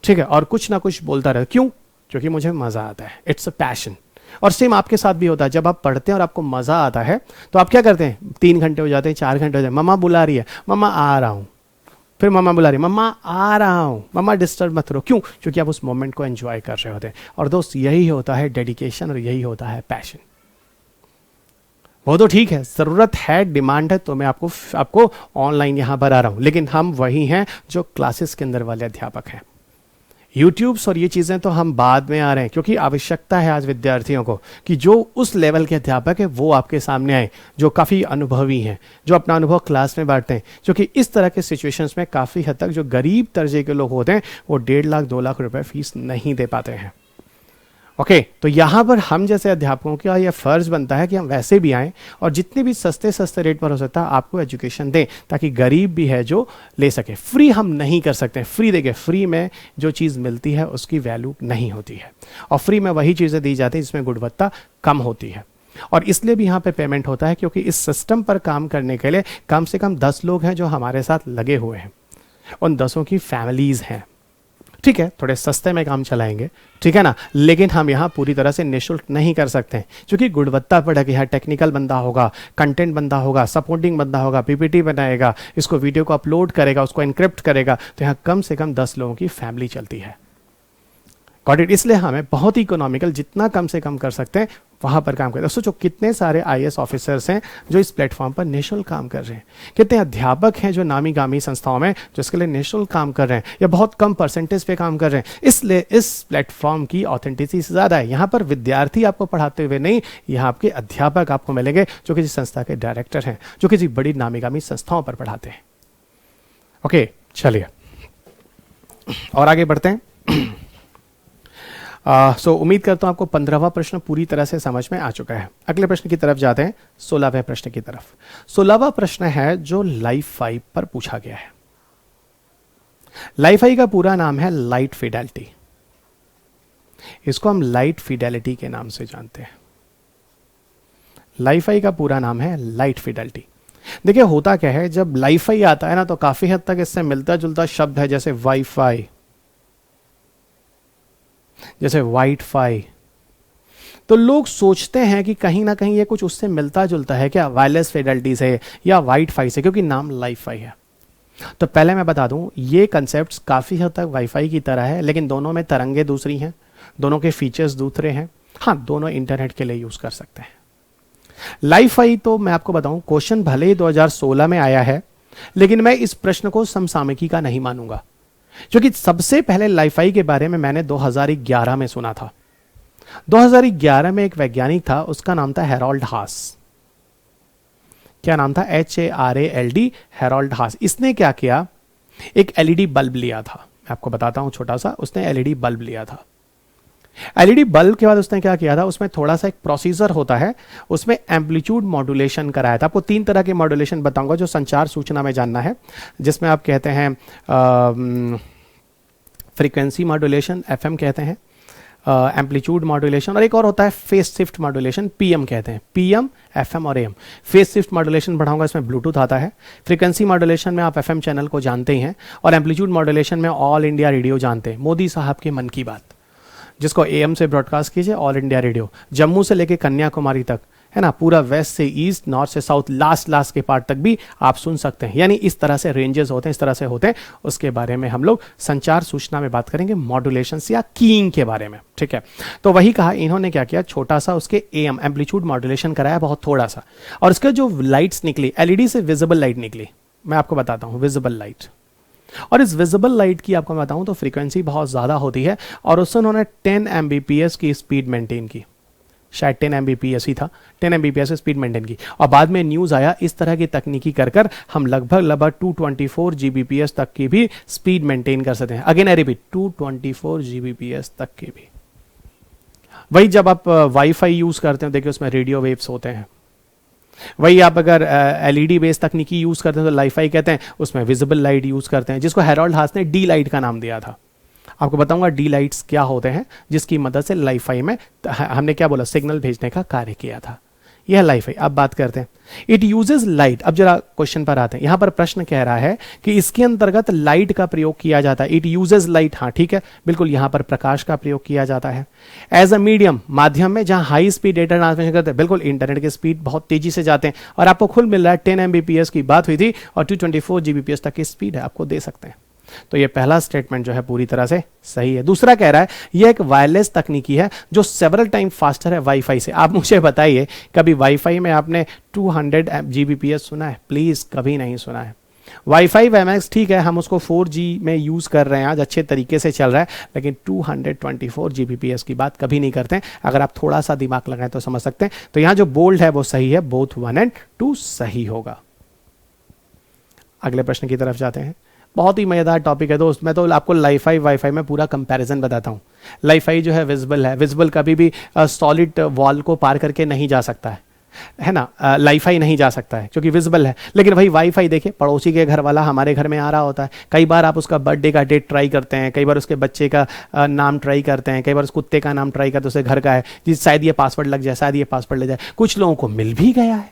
ठीक है, और कुछ ना कुछ बोलता रहता। क्यों? क्योंकि मुझे मजा आता है, इट्स अ पैशन। और सेम आपके साथ भी होता है, जब आप पढ़ते हैं और आपको मजा आता है तो आप क्या करते हैं? 3 घंटे हो जाते हैं, 4 घंटे हो जाते हैं, मम्मा बुला रही है, मम्मा आ रहा हूं, फिर मम्मा बुला रही है, मम्मा आ रहा हूं, मम्मा डिस्टर्ब मत करो। क्यों? क्योंकि आप उस मोमेंट को एंजॉय कर रहे होते हैं। और दोस्त यही होता है डेडिकेशन, और यही होता है पैशन। वो तो ठीक है, जरूरत है, डिमांड है, तो मैं आपको ऑनलाइन यहां पर आ रहा हूं, लेकिन हम वही हैं जो क्लासेस के अंदर वाले अध्यापक हैं। यूट्यूब्स और ये चीज़ें तो हम बाद में आ रहे हैं, क्योंकि आवश्यकता है आज विद्यार्थियों को कि जो उस लेवल के अध्यापक है वो आपके सामने आए, जो काफ़ी अनुभवी हैं, जो अपना अनुभव क्लास में बांटते हैं, क्योंकि इस तरह के सिचुएशंस में काफ़ी हद तक जो गरीब दर्जे के लोग होते हैं वो 1.5 लाख 2 लाख रुपए फीस नहीं दे पाते हैं। ओके, तो यहाँ पर हम जैसे अध्यापकों का यह फर्ज बनता है कि हम वैसे भी आएँ और जितने भी सस्ते सस्ते रेट पर हो सकता है आपको एजुकेशन दें, ताकि गरीब भी है जो ले सके। फ्री हम नहीं कर सकते, फ्री देखिए, फ्री में जो चीज़ मिलती है उसकी वैल्यू नहीं होती है, और फ्री में वही चीज़ें दी जाती हैं जिसमें गुणवत्ता कम होती है। और इसलिए भी यहाँ पे पेमेंट होता है क्योंकि इस सिस्टम पर काम करने के लिए कम से कम 10 लोग हैं जो हमारे साथ लगे हुए हैं, उन 10 की फैमिलीज़ हैं। ठीक है, थोड़े सस्ते में काम चलाएंगे, ठीक है ना, लेकिन हम यहाँ पूरी तरह से निःशुल्क नहीं कर सकते हैं, क्योंकि गुणवत्ता पड़ेगी। यहाँ टेक्निकल बंदा होगा, कंटेंट बंदा होगा, सपोर्टिंग बंदा होगा, पीपीटी बनाएगा, इसको वीडियो को अपलोड करेगा, उसको एनक्रिप्ट करेगा, तो यहाँ कम से कम 10 लोगों की फैमिली चलती है। Got it? इसलिए हमें बहुत ही इकोनॉमिकल, जितना कम से कम कर सकते हैं वहाँ पर काम करते हैं। सोचो कितने सारे आईएएस ऑफिसर्स हैं जो इस प्लेटफॉर्म पर निःशुल्क काम कर रहे हैं, कितने अध्यापक हैं जो नामी गामी संस्थाओं में जो इसके लिए निःशुल्क काम कर रहे हैं या बहुत कम परसेंटेज पे काम कर रहे हैं। इसलिए इस प्लेटफॉर्म की ऑथेंटिसिटी ज़्यादा है। यहाँ पर विद्यार्थी आपको पढ़ाते हुए नहीं, यहाँ आपके अध्यापक आपको मिलेंगे जो किसी संस्था के डायरेक्टर हैं, जो किसी बड़ी नामी गामी संस्थाओं पर पढ़ाते हैं। ओके, चलिए और आगे बढ़ते हैं। उम्मीद करता हूं आपको 15वां प्रश्न पूरी तरह से समझ में आ चुका है। अगले प्रश्न की तरफ जाते हैं, 16वें प्रश्न की तरफ। 16वां प्रश्न है जो लाइफ-फाई पर पूछा गया है। लाइफ-फाई का पूरा नाम है लाइट फिडेलिटी। इसको हम लाइट फिडेलिटी के नाम से जानते हैं। लाइफ-फाई का पूरा नाम है लाइट फिडेलिटी। देखिए होता क्या है, जब लाइफ-फाई आता है ना तो काफी हद तक इससे मिलता जुलता शब्द है, जैसे वाईफाई, जैसे वाइट-फाई। तो लोग सोचते हैं कि कहीं ना कहीं ये कुछ उससे मिलता जुलता है क्या, वायरलेस फिडेलिटी से या वाइट-फाई से, क्योंकि नाम लाइफ-फाई है। तो पहले मैं बता दूं, ये कंसेप्ट्स काफी हद तक वाईफाई की तरह है, लेकिन दोनों में तरंगे दूसरी हैं, दोनों के फीचर्स दूसरे हैं। हाँ, दोनों इंटरनेट के लिए यूज कर सकते हैं। लाइफ-फाई तो मैं आपको बताऊं, क्वेश्चन भले ही 2016 में आया है, लेकिन मैं इस प्रश्न को समसामयिकी का नहीं मानूंगा, क्योंकि सबसे पहले लाइफ-फाई के बारे में मैंने 2011 में सुना था। 2011 में एक वैज्ञानिक था, उसका नाम था हैरोल्ड हास। क्या नाम था? HARALD, हैरोल्ड हास। इसने क्या किया, एक एलईडी बल्ब लिया था। मैं आपको बताता हूं छोटा सा, उसने एलईडी बल्ब लिया था। एलईडी बल्ब के बाद उसने क्या किया था, उसमें थोड़ा सा एक प्रोसीजर होता है, उसमें एम्पलीट्यूड मॉड्यूलेशन कराया था। आपको 3 तरह के मॉड्यूलेशन बताऊंगा जो संचार सूचना में जानना है, जिसमें आप कहते हैं फ्रीक्वेंसी मॉड्यूलेशन, FM कहते हैं, एम्पलीट्यूड मॉड्यूलेशन, और एक और होता है फेस शिफ्ट मॉड्यूलेशन, PM कहते हैं। PM, FM और AM। फेस शिफ्ट मॉड्यूलेशन पढ़ाऊंगा, इसमें ब्लूटूथ आता है। फ्रीक्वेंसी मॉड्यूलेशन में आप FM चैनल को जानते ही हैं, और एम्पलीट्यूड मॉड्यूलेशन में ऑल इंडिया रेडियो जानते हैं, मोदी साहब के मन की बात, जिसको AM से ब्रॉडकास्ट कीजिए, ऑल इंडिया रेडियो, जम्मू से लेके कन्याकुमारी तक, है ना, पूरा वेस्ट से ईस्ट, नॉर्थ से साउथ, लास्ट के पार्ट तक भी आप सुन सकते हैं। यानी इस तरह से रेंजेस होते हैं, इस तरह से होते हैं। उसके बारे में हम लोग संचार सूचना में बात करेंगे, मॉड्यूलेशन या कीइंग के बारे में, ठीक है। तो वही कहा, इन्होंने क्या किया, छोटा सा उसके AM एम्पलीट्यूड मॉड्यूलेशन कराया, बहुत थोड़ा सा, और उसके जो लाइट्स निकली, एलईडी से विजिबल लाइट निकली। मैं आपको बताता हूँ, विजिबल लाइट, और इस विजिबल लाइट की आपको बताऊं तो फ्रीक्वेंसी बहुत ज़्यादा होती है, और उससे उन्होंने 10 Mbps की स्पीड मेंटेन की, शायद 10 Mbps ही था, 10 Mbps की स्पीड मेंटेन की। और बाद में न्यूज़ आया, इस तरह की तकनीकी कर हम लगभग 224 Gbps तक की भी स्पीड मेंटेन कर सकते हैं। अगेन आई रिपीट, 224 Gbps तक की भी। वही जब आप वाईफाई यूज़ करते हैं, देखिए उसमें रेडियो वेव्स होते हैं। वही आप अगर एलईडी बेस्ड तकनीकी यूज करते हैं तो लाइफ-फाई कहते हैं, उसमें विजिबल लाइट यूज करते हैं, जिसको हैरोल्ड हास ने डी लाइट का नाम दिया था। आपको बताऊंगा डी लाइट्स क्या होते हैं, जिसकी मदद से लाइफ-फाई में हमने क्या बोला, सिग्नल भेजने का कार्य किया था। यह लाइफ-फाई। अब बात करते हैं, इट यूजेस लाइट। अब जरा क्वेश्चन पर आते हैं। यहां पर प्रश्न कह रहा है कि इसके अंतर्गत लाइट का प्रयोग किया जाता है। इट यूजेस लाइट, हाँ ठीक है, बिल्कुल यहां पर प्रकाश का प्रयोग किया जाता है। एज अ मीडियम, माध्यम में जहां हाई स्पीड डेटा ट्रांसमिशन करते हैं, बिल्कुल इंटरनेट की स्पीड बहुत तेजी से जाते हैं, और आपको खुद मिल रहा है 10 Mbps की बात हुई थी, और 224 Gbps तक की स्पीड है, आपको दे सकते हैं। तो ये पहला स्टेटमेंट जो है पूरी तरह से सही है। दूसरा कह रहा है यह एक वायरलेस तकनीकी है जो सेवरल टाइम फास्टर है वाईफाई से। आप मुझे बताइए, कभी वाईफाई में आपने 200 Gbps सुना है? प्लीज, कभी नहीं सुना है। वाईफाई वैमैक्स ठीक है, हम उसको 4G में यूज़ कर रहे हैं, आज अच्छे तरीके से चल रहा है, लेकिन 224 Gbps की बात कभी नहीं करते हैं। अगर आप थोड़ा सा दिमाग लगाएं तो समझ सकते हैं। तो यहाँ जो बोल्ड है वो सही है, बोथ 1 और 2 सही होगा। अगले प्रश्न की तरफ जाते हैं। बहुत ही मज़ेदार टॉपिक है दोस्त। मैं तो आपको लाईफाई वाईफाई में पूरा कंपैरिजन बताता हूँ। लाईफाई जो है विजिबल है, विजिबल कभी भी सॉलिड वॉल को पार करके नहीं जा सकता है ना। लाईफाई नहीं जा सकता है क्योंकि विजिबल है। लेकिन भाई वाईफाई देखिए, पड़ोसी के घर वाला हमारे घर में आ रहा होता है, कई बार आप उसका बर्थडे का डेट ट्राई करते हैं, कई बार उसके बच्चे का नाम ट्राई करते हैं, कई बार उस कुत्ते का नाम ट्राई करते हैं, उसे घर का है जी, शायद ये पासवर्ड लग जाए, शायद ये पासवर्ड लग जाए। कुछ लोगों को मिल भी गया है।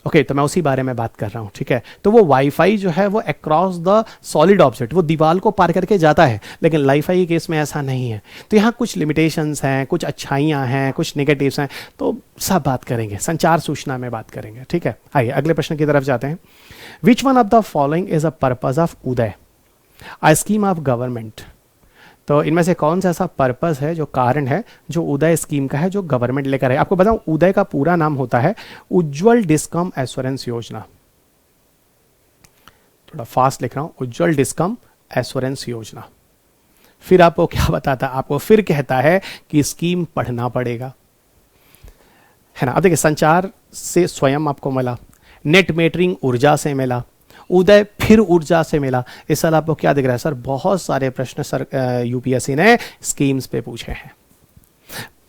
ओके तो मैं उसी बारे में बात कर रहा हूं, ठीक है। तो वो वाईफाई जो है वो अक्रॉस द सॉलिड ऑब्जेक्ट, वो दीवार को पार करके जाता है, लेकिन लाईफाई के केस में ऐसा नहीं है। तो यहाँ कुछ लिमिटेशंस हैं, कुछ अच्छाइयाँ हैं, कुछ नेगेटिव्स हैं, तो सब बात करेंगे, संचार सूचना में बात करेंगे, ठीक है। आइए अगले प्रश्न की तरफ जाते हैं। Which one of the following is a purpose of Uday, a scheme of government. तो इनमें से कौन सा ऐसा पर्पस है, जो कारण है, जो उदय स्कीम का है, जो गवर्नमेंट लेकर है। आपको बताऊं, उदय का पूरा नाम होता है उज्जवल डिस्कम एश्योरेंस योजना। थोड़ा फास्ट लिख रहा हूं, उज्जवल डिस्कम एश्योरेंस योजना। फिर आपको क्या बताता, आपको फिर कहता है कि स्कीम पढ़ना पड़ेगा, है ना। अब देखिए, संचार से स्वयं आपको मिला, नेट मेटरिंग ऊर्जा से मिला, उदय फिर ऊर्जा से मिला। इस साल आपको क्या दिख रहा है सर? बहुत सारे प्रश्न सर यूपीएससी ने स्कीम्स पे पूछे हैं।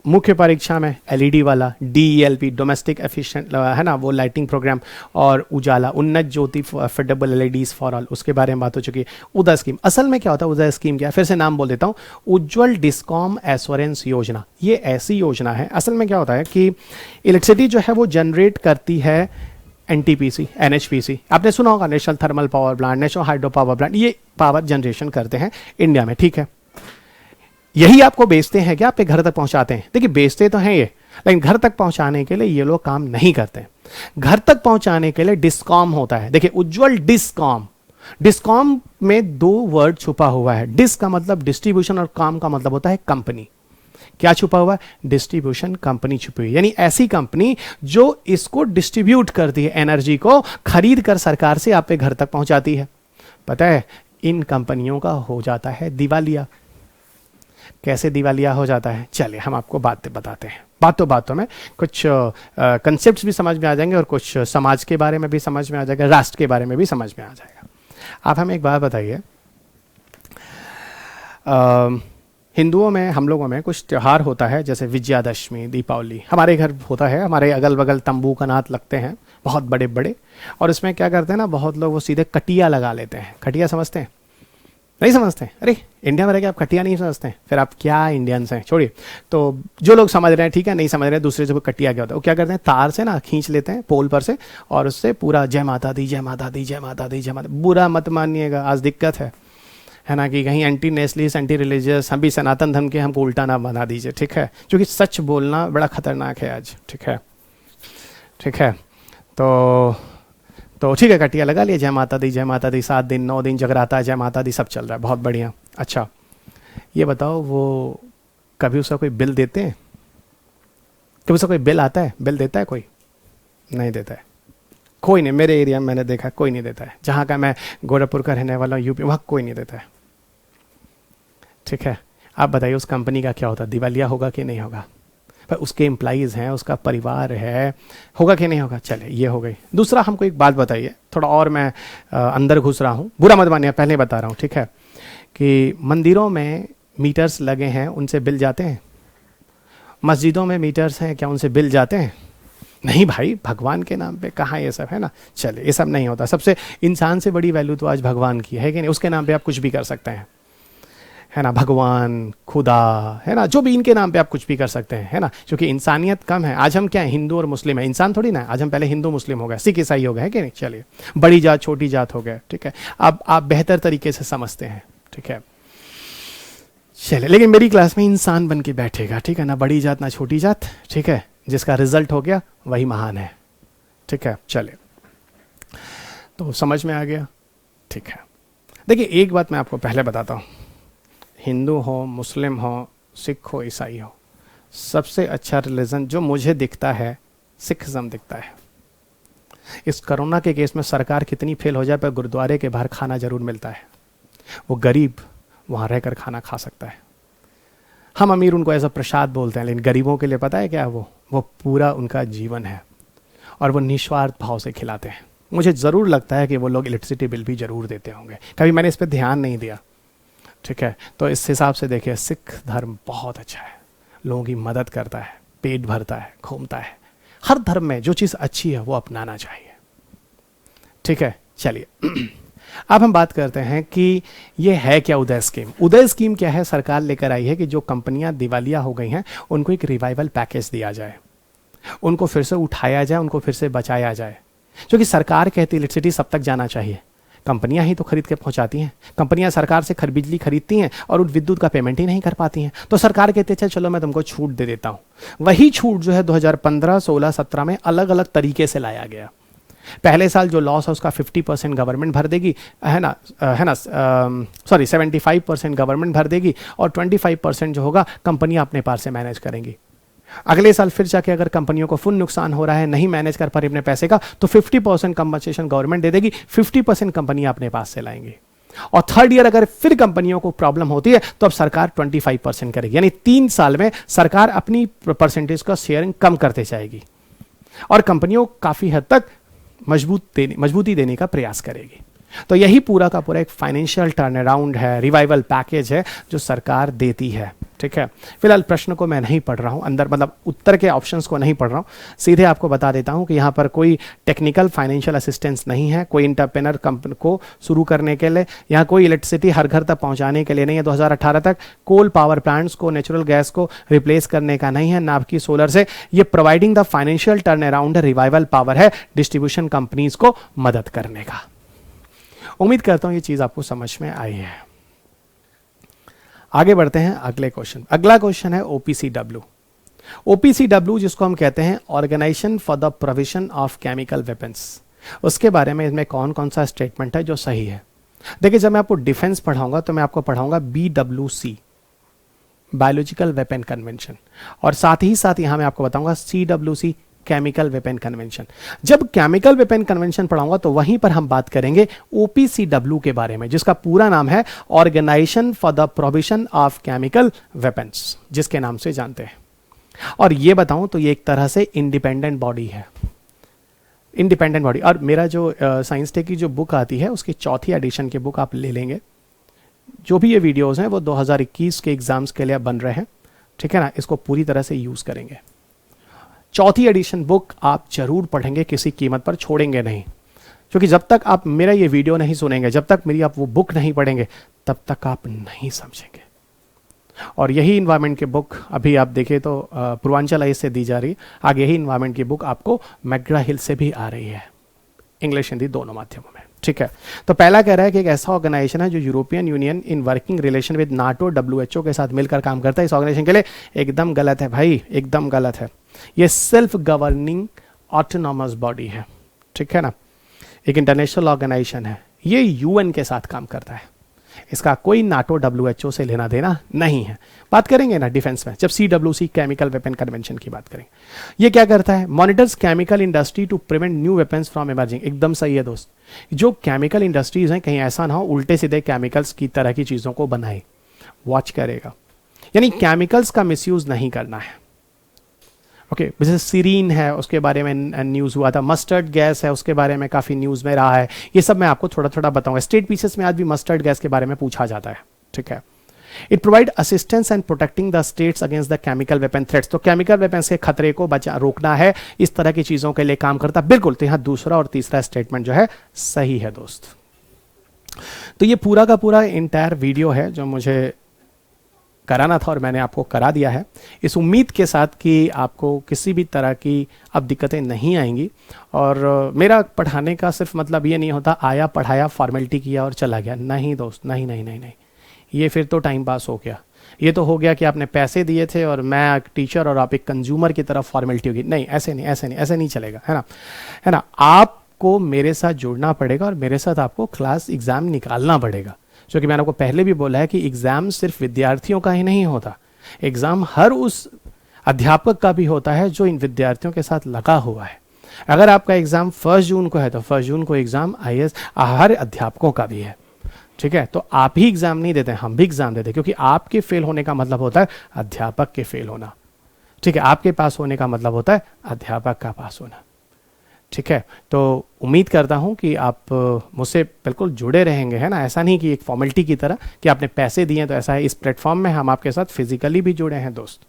मुख्य परीक्षा में एलईडी वाला, डीईएलपी डोमेस्टिक एफिशिएंट, है ना, वो लाइटिंग प्रोग्राम, और उजाला उन्नत ज्योति अफोर्डेबल एलईडीज फॉर ऑल, उसके बारे में बात हो चुकी है। उदय स्कीम असल में क्या होता है? उदय स्कीम क्या है? फिर से नाम बोल देता हूँ, उज्जवल डिस्कॉम एश्योरेंस योजना। ये ऐसी योजना है, असल में क्या होता है कि इलेक्ट्रिसिटी जो है वो जनरेट करती है एनटीपीसी, एनएचपीसी, आपने सुना होगा, national thermal power plant, national hydro power plant, ये पावर जनरेशन करते हैं इंडिया में, ठीक है। यही आपको बेचते हैं क्या? आपके घर तक पहुंचाते हैं। देखिए बेचते तो हैं ये, लेकिन घर तक पहुंचाने के लिए ये लोग काम नहीं करते। घर तक पहुंचाने के लिए डिस्कॉम होता है। देखिए उज्जवल डिस्कॉम, डिस्कॉम में दो वर्ड छुपा हुआ है। डिस का मतलब डिस्ट्रीब्यूशन और कॉम का मतलब होता है कंपनी। क्या छुपा हुआ है? डिस्ट्रीब्यूशन कंपनी छुपी हुई, यानी ऐसी कंपनी जो इसको डिस्ट्रीब्यूट करती है, एनर्जी को खरीद कर सरकार से आप पे घर तक पहुंचाती है। पता है इन कंपनियों का हो जाता है दिवालिया। कैसे दिवालिया हो जाता है? चलिए हम आपको बातें बताते हैं। बातों में कुछ कंसेप्ट्स भी समझ में आ जाएंगे और कुछ समाज के बारे में भी समझ में आ जाएगा, राष्ट्र के बारे में भी समझ में आ जाएगा। आप हमें एक बात बताइए, हिंदुओं में, हम लोगों में कुछ त्यौहार होता है, जैसे विजयादशमी, दीपावली। हमारे घर होता है, हमारे अगल बगल तंबू कनात लगते हैं बहुत बड़े बड़े, और इसमें क्या करते हैं ना, बहुत लोग वो सीधे कटिया लगा लेते हैं। कटिया समझते हैं? नहीं समझते? अरे इंडिया में रह के आप कटिया नहीं समझते हैं, फिर आप क्या इंडियंस हैं? छोड़िए। तो जो लोग समझ रहे हैं ठीक है, नहीं समझ रहे हैं दूसरे से, कटिया क्या होता है? वो क्या करते हैं, तार से ना खींच लेते हैं पोल पर से, और उससे पूरा जय माता दी, जय माता दी, जय माता दी, जय माता। बुरा मत मानिएगा, आज दिक्कत है ना, कि कहीं एंटी नेशनलिस्ट, एंटी रिलीजियस, हम भी सनातन धर्म के हमको उल्टा ना बना दीजिए, ठीक है। क्योंकि सच बोलना बड़ा खतरनाक है आज, ठीक है, ठीक है। तो ठीक है, कटिया लगा लिया, जय माता दी, जय माता दी, 7 दिन 9 दिन जगराता है, जय माता दी, सब चल रहा है, बहुत बढ़िया। अच्छा ये बताओ, वो कभी उसका कोई बिल देते हैं? कभी उसका कोई बिल आता है? बिल देता है कोई? नहीं देता है, कोई नहीं। मेरे एरिया में मैंने देखा कोई नहीं देता है। जहाँ का मैं गोरखपुर का रहने वाला हूँ, यूपी, वहाँ कोई नहीं देता है, ठीक है। आप बताइए उस कंपनी का क्या होता है? दिवालिया होगा कि नहीं होगा? पर उसके एम्प्लॉइज हैं, उसका परिवार है, होगा कि नहीं होगा? चले ये हो गई। दूसरा हमको एक बात बताइए, थोड़ा और मैं अंदर घुस रहा हूँ, बुरा मत मानिए, पहले बता रहा हूँ, ठीक है, कि मंदिरों में मीटर्स लगे हैं, उनसे बिल जाते हैं? मस्जिदों में मीटर्स हैं, क्या उनसे बिल जाते हैं? नहीं भाई, भगवान के नाम पे कहाँ ये सब, है ना। चलिए ये सब नहीं होता। सबसे इंसान से बड़ी वैल्यू तो आज भगवान की है कि नहीं? उसके नाम पे आप कुछ भी कर सकते हैं, है ना, भगवान, खुदा, है ना, जो भी इनके नाम पे आप कुछ भी कर सकते हैं, है ना। क्योंकि इंसानियत कम है आज। हम क्या है, हिंदू और मुस्लिम है, इंसान थोड़ी ना है। आज हम पहले हिंदू मुस्लिम हो गए, सिख ईसाई हो गए, है कि नहीं। चलिए, बड़ी जात छोटी जात हो गए, ठीक है। अब आप बेहतर तरीके से समझते हैं, ठीक है। चलिए, लेकिन मेरी क्लास में इंसान बन के बैठेगा, ठीक है ना, बड़ी जात ना छोटी जात, ठीक है। जिसका रिजल्ट हो गया वही महान है, ठीक है। चलिए, तो समझ में आ गया, ठीक है। देखिए एक बात मैं आपको पहले बताता हूँ, हिंदू हो, मुस्लिम हो, सिख हो, ईसाई हो, सबसे अच्छा रिलीजन जो मुझे दिखता है सिखिज्म दिखता है। इस कोरोना के केस में सरकार कितनी फेल हो जाए पर गुरुद्वारे के बाहर खाना जरूर मिलता है। वो गरीब वहाँ रहकर खाना खा सकता है। हम अमीर उनको ऐसा प्रसाद बोलते हैं, लेकिन गरीबों के लिए पता है क्या, वो पूरा उनका जीवन है और वो निस्वार्थ भाव से खिलाते हैं। मुझे ज़रूर लगता है कि वो लोग इलेक्ट्रिसिटी बिल भी ज़रूर देते होंगे, कभी मैंने इस पर ध्यान नहीं दिया। ठीक है, तो इस हिसाब से देखिए सिख धर्म बहुत अच्छा है, लोगों की मदद करता है, पेट भरता है, घूमता है। हर धर्म में जो चीज़ अच्छी है वो अपनाना चाहिए। ठीक है, चलिए अब हम बात करते हैं कि ये है क्या उदय स्कीम। उदय स्कीम क्या है, सरकार लेकर आई है कि जो कंपनियां दिवालिया हो गई हैं उनको एक रिवाइवल पैकेज दिया जाए, उनको फिर से उठाया जाए, उनको फिर से बचाया जाए। क्योंकि सरकार कहती है इलेक्ट्रिसिटी सब तक जाना चाहिए, कंपनियां ही तो खरीद के पहुंचाती हैं, कंपनियां सरकार से बिजली खरीदती हैं और उस विद्युत का पेमेंट ही नहीं कर पाती हैं। तो सरकार कहती है चलो मैं तुमको छूट दे देता हूं। वही छूट जो है 2015, 16, 17 में अलग अलग तरीके से लाया गया। पहले साल जो लॉस है उसका 50% गवर्नमेंट भर देगी, है ना, सॉरी 75% गवर्नमेंट भर देगी और 25% जो होगा कंपनियां अपने पास से मैनेज करेंगी। अगले साल फिर जाके अगर कंपनियों को फुल नुकसान हो रहा है, नहीं मैनेज कर पा रही अपने पैसे का, तो 50% कंपनसेशन गवर्नमेंट दे देगी, 50% कंपनियां अपने पास से लाएंगी। और थर्ड ईयर अगर फिर कंपनियों को प्रॉब्लम होती है तो अब सरकार 25% करेगी, यानी 3 साल में सरकार अपनी परसेंटेज का शेयरिंग कम करते जाएगी और कंपनियों को काफी हद तक मजबूती देने का प्रयास करेगी। तो यही पूरा का पूरा एक फाइनेंशियल टर्न अराउंड है, रिवाइवल पैकेज है जो सरकार देती है। ठीक है, फिलहाल प्रश्न को मैं नहीं पढ़ रहा हूं, अंदर मतलब उत्तर के ऑप्शंस को नहीं पढ़ रहा हूं, सीधे आपको बता देता हूं कि यहां पर कोई टेक्निकल फाइनेंशियल असिस्टेंस नहीं है, कोई इंटरप्रेनर कंपनी को शुरू करने के लिए, यहां कोई इलेक्ट्रिसिटी हर घर तक पहुंचाने के लिए नहीं है। 2018 तक कोल पावर प्लांट्स को, नेचुरल गैस को रिप्लेस करने का नहीं है, ना कि सोलर से। ये providing the financial turn around revival power है डिस्ट्रीब्यूशन कंपनीज को मदद करने का। उम्मीद करता हूं ये चीज आपको समझ में आई है। आगे बढ़ते हैं अगले क्वेश्चन। अगला क्वेश्चन है ओपीसीडब्ल्यू। ओपीसीडब्ल्यू जिसको हम कहते हैं organisation for the provision of chemical weapons, उसके बारे में इसमें कौन कौन सा स्टेटमेंट है जो सही है। देखिए, जब मैं आपको डिफेंस पढ़ाऊंगा तो मैं आपको पढ़ाऊंगा BWC, बायोलॉजिकल वेपन कन्वेंशन, और साथ ही साथ यहां मैं आपको बताऊंगा CWC, केमिकल वेपन कन्वेंशन। जब केमिकल वेपन कन्वेंशन पढ़ाऊंगा तो वहीं पर हम बात करेंगे ओपीसीडब्ल्यू के बारे में, जिसका पूरा नाम है organisation for the provision of chemical weapons, जिसके नाम से जानते हैं। और ये बताऊं तो ये एक तरह से इंडिपेंडेंट बॉडी है, इंडिपेंडेंट बॉडी। और मेरा जो साइंस टेक की जो बुक आती है उसकी 4th एडिशन की बुक आप ले लेंगे। जो भी ये वीडियोस हैं वो 2021 के एग्जाम्स के लिए बन रहे हैं, ठीक है ना, इसको पूरी तरह से यूज करेंगे। 4th एडिशन बुक आप जरूर पढ़ेंगे, किसी कीमत पर छोड़ेंगे नहीं, क्योंकि जब तक आप मेरा ये वीडियो नहीं सुनेंगे, जब तक मेरी आप वो बुक नहीं पढ़ेंगे, तब तक आप नहीं समझेंगे। और यही इन्वायरमेंट की बुक अभी आप देखें तो पूर्वांचल आईएएस से दी जा रही है, आगे यही इन्वायरमेंट की बुक आपको मैकग्रा हिल से भी आ रही है, इंग्लिश हिंदी दोनों माध्यमों में। ठीक है, तो पहला कह रहा है कि एक ऐसा ऑर्गेनाइजेशन है जो European union in working relation with NATO, WHO के साथ मिलकर काम करता है। इस ऑर्गेनाइजेशन के लिए एकदम गलत है भाई, एकदम गलत है। ये सेल्फ गवर्निंग ऑटोनॉमस बॉडी है, ठीक है ना, एक इंटरनेशनल ऑर्गेनाइजेशन है, ये यूएन के साथ काम करता है, इसका कोई नाटो WHO से लेना देना नहीं है। बात करेंगे ना डिफेंस में जब CWC केमिकल वेपन कन्वेंशन की बात करेंगे। ये क्या करता है, monitors chemical industry to prevent new weapons from emerging. एकदम सही है दोस्त, जो केमिकल इंडस्ट्रीज हैं कहीं ऐसा ना हो उल्टे सीधे केमिकल्स की तरह की चीजों को बनाए, वॉच करेगा, यानी केमिकल्स का मिसयूज नहीं करना है। ओके, जैसे सीरीन है उसके बारे में न्यूज़ हुआ था, मस्टर्ड गैस है उसके बारे में काफ़ी न्यूज़ में रहा है, ये सब मैं आपको थोड़ा थोड़ा बताऊंगा। स्टेट पीसेस में आज भी मस्टर्ड गैस के बारे में पूछा जाता है, ठीक है। It provide assistance and protecting the states against the chemical weapon threats. तो केमिकल वेपन्स के खतरे को रोकना है, इस तरह की चीज़ों के लिए काम करता है, बिल्कुल। तो यहाँ दूसरा और तीसरा स्टेटमेंट जो है सही है दोस्त। तो ये पूरा का पूरा इंटायर वीडियो है जो मुझे कराना था और मैंने आपको करा दिया है, इस उम्मीद के साथ कि आपको किसी भी तरह की अब दिक्कतें नहीं आएंगी। और मेरा पढ़ाने का सिर्फ मतलब ये नहीं होता आया पढ़ाया फॉर्मेलिटी किया और चला गया, नहीं दोस्त, नहीं नहीं नहीं नहीं, ये फिर तो टाइम पास हो गया। ये तो हो गया कि आपने पैसे दिए थे और मैं एक टीचर और आप एक कंज्यूमर की तरफ फॉर्मेलिटी होगी, नहीं, ऐसे नहीं, ऐसे नहीं, ऐसे नहीं चलेगा, है ना, है ना। आपको मेरे साथ जुड़ना पड़ेगा और मेरे साथ आपको क्लास एग्जाम निकालना पड़ेगा, क्योंकि मैंने आपको पहले भी बोला है कि एग्जाम सिर्फ विद्यार्थियों का ही नहीं होता, एग्जाम हर उस अध्यापक का भी होता है जो इन विद्यार्थियों के साथ लगा हुआ है। अगर आपका एग्ज़ाम 1 जून को है तो 1 जून को एग्ज़ाम IAS हर अध्यापकों का भी है, ठीक है। तो आप ही एग्ज़ाम नहीं देते, हम भी एग्ज़ाम देते हैं, क्योंकि आपके फेल होने का मतलब होता है अध्यापक के फेल होना, ठीक है। आपके पास होने का मतलब होता है अध्यापक का पास होना, ठीक है। तो उम्मीद करता हूँ कि आप मुझसे बिल्कुल जुड़े रहेंगे, है ना। ऐसा नहीं कि एक फॉर्मेलिटी की तरह कि आपने पैसे दिए तो ऐसा है। इस प्लेटफॉर्म में हम आपके साथ फिजिकली भी जुड़े हैं दोस्त।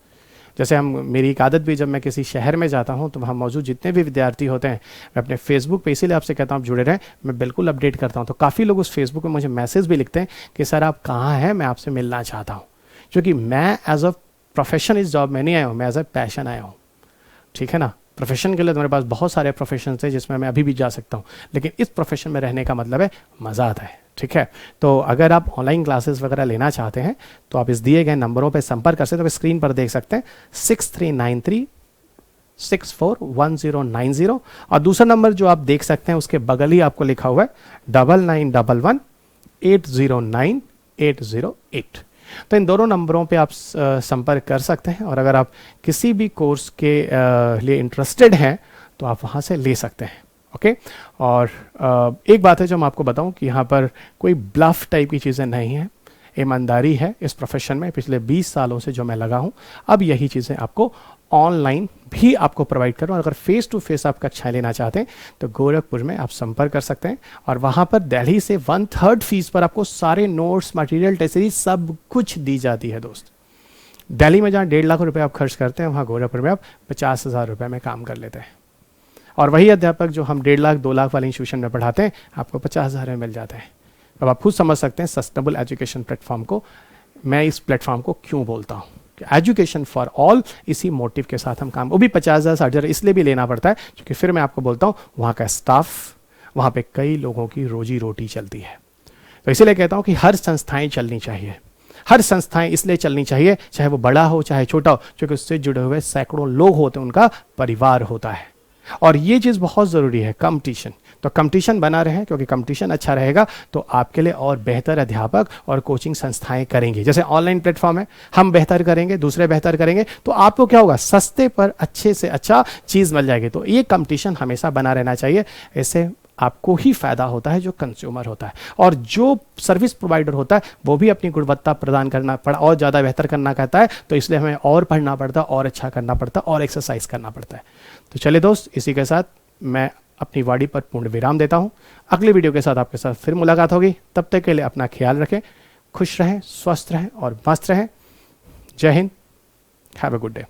जैसे हम, मेरी एक आदत भी, जब मैं किसी शहर में जाता हूँ तो वहाँ मौजूद जितने भी विद्यार्थी होते हैं, मैं अपने फेसबुक पे, इसीलिए आपसे कहता हूँ आप जुड़े रहें, मैं बिल्कुल अपडेट करता हूँ। तो काफ़ी लोग उस फेसबुक पे मुझे मैसेज भी लिखते हैं कि सर आप कहाँ हैं, मैं आपसे मिलना चाहता हूँ। क्योंकि मैं एज अ प्रोफेशन इस जॉब में नहीं आया हूँ, मैं एज अ पैशन आया हूँ, ठीक है ना। प्रोफेशन के लिए तो मेरे पास बहुत सारे प्रोफेशन है जिसमें मैं अभी भी जा सकता हूँ, लेकिन इस प्रोफेशन में रहने का मतलब है मज़ा आता है, ठीक है। तो अगर आप ऑनलाइन क्लासेस वगैरह लेना चाहते हैं तो आप इस दिए गए नंबरों पर संपर्क कर सकते हैं। तो स्क्रीन पर देख सकते हैं 6393641090, और दूसरा नंबर जो आप देख सकते हैं उसके बगल ही आपको लिखा हुआ है 9911809808। तो इन दोनों नंबरों पे आप संपर्क कर सकते हैं, और अगर आप किसी भी कोर्स के लिए इंटरेस्टेड हैं तो आप वहाँ से ले सकते हैं, ओके। और एक बात है जो मैं आपको बताऊं कि यहाँ पर कोई ब्लफ टाइप की चीज़ें नहीं हैं, ईमानदारी है इस प्रोफेशन में। पिछले 20 सालों से जो मैं लगा हूँ, अब यही चीज़ें आपको ऑनलाइन भी आपको प्रोवाइड करूँ। अगर फेस टू फेस आप कक्षाएं लेना चाहते हैं तो गोरखपुर में आप संपर्क कर सकते हैं, और वहाँ पर दिल्ली से 1/3 फीस पर आपको सारे नोट्स, मटेरियल, टेस्ट सीरीज सब कुछ दी जाती है दोस्त। दिल्ली में जहाँ 1.5 लाख रुपए आप खर्च करते हैं, वहाँ गोरखपुर में आप 50,000 रुपये में काम कर लेते हैं। और वही अध्यापक जो हम 1.5 लाख 2 लाख वाले इंस्टीट्यूशन में पढ़ाते हैं, आपको 50,000 में मिल जाते हैं। अब आप खुद समझ सकते हैं सस्टेनेबल एजुकेशन प्लेटफॉर्म को, मैं इस प्लेटफॉर्म को क्यों बोलता हूँ। एजुकेशन फॉर ऑल, इसी मोटिव के साथ हम काम, वो भी 50,000 60,000 इसलिए भी लेना पड़ता है क्योंकि फिर मैं आपको बोलता हूँ वहाँ का स्टाफ, वहाँ पे कई लोगों की रोजी रोटी चलती है। तो इसीलिए कहता हूँ कि हर संस्थाएं चलनी चाहिए, हर संस्थाएं इसलिए चलनी चाहिए, चाहे वो बड़ा हो चाहे छोटा हो, क्योंकि उससे जुड़े हुए सैकड़ों लोग होते हैं, उनका परिवार होता है। और ये चीज़ बहुत ज़रूरी है, कंपटीशन। तो कंपटीशन बना रहे, क्योंकि कंपटीशन अच्छा रहेगा तो आपके लिए और बेहतर अध्यापक और कोचिंग संस्थाएं करेंगे। जैसे ऑनलाइन प्लेटफॉर्म है, हम बेहतर करेंगे, दूसरे बेहतर करेंगे, तो आपको क्या होगा, सस्ते पर अच्छे से अच्छा चीज़ मिल जाएगी। तो ये कंपटीशन हमेशा बना रहना चाहिए, इससे आपको ही फायदा होता है जो कंज्यूमर होता है, और जो सर्विस प्रोवाइडर होता है वो भी अपनी गुणवत्ता प्रदान करना पड़ा और ज़्यादा बेहतर करना कहता है। तो इसलिए हमें और पढ़ना पड़ता है, और अच्छा करना पड़ता है, और एक्सरसाइज करना पड़ता है। तो चलिए दोस्त, इसी के साथ मैं अपनी वाणी पर पूर्ण विराम देता हूँ। अगली वीडियो के साथ आपके साथ फिर मुलाकात होगी। तब तक के लिए अपना ख्याल रखें, खुश रहें, स्वस्थ रहें और मस्त रहें। जय Hind, have a good day.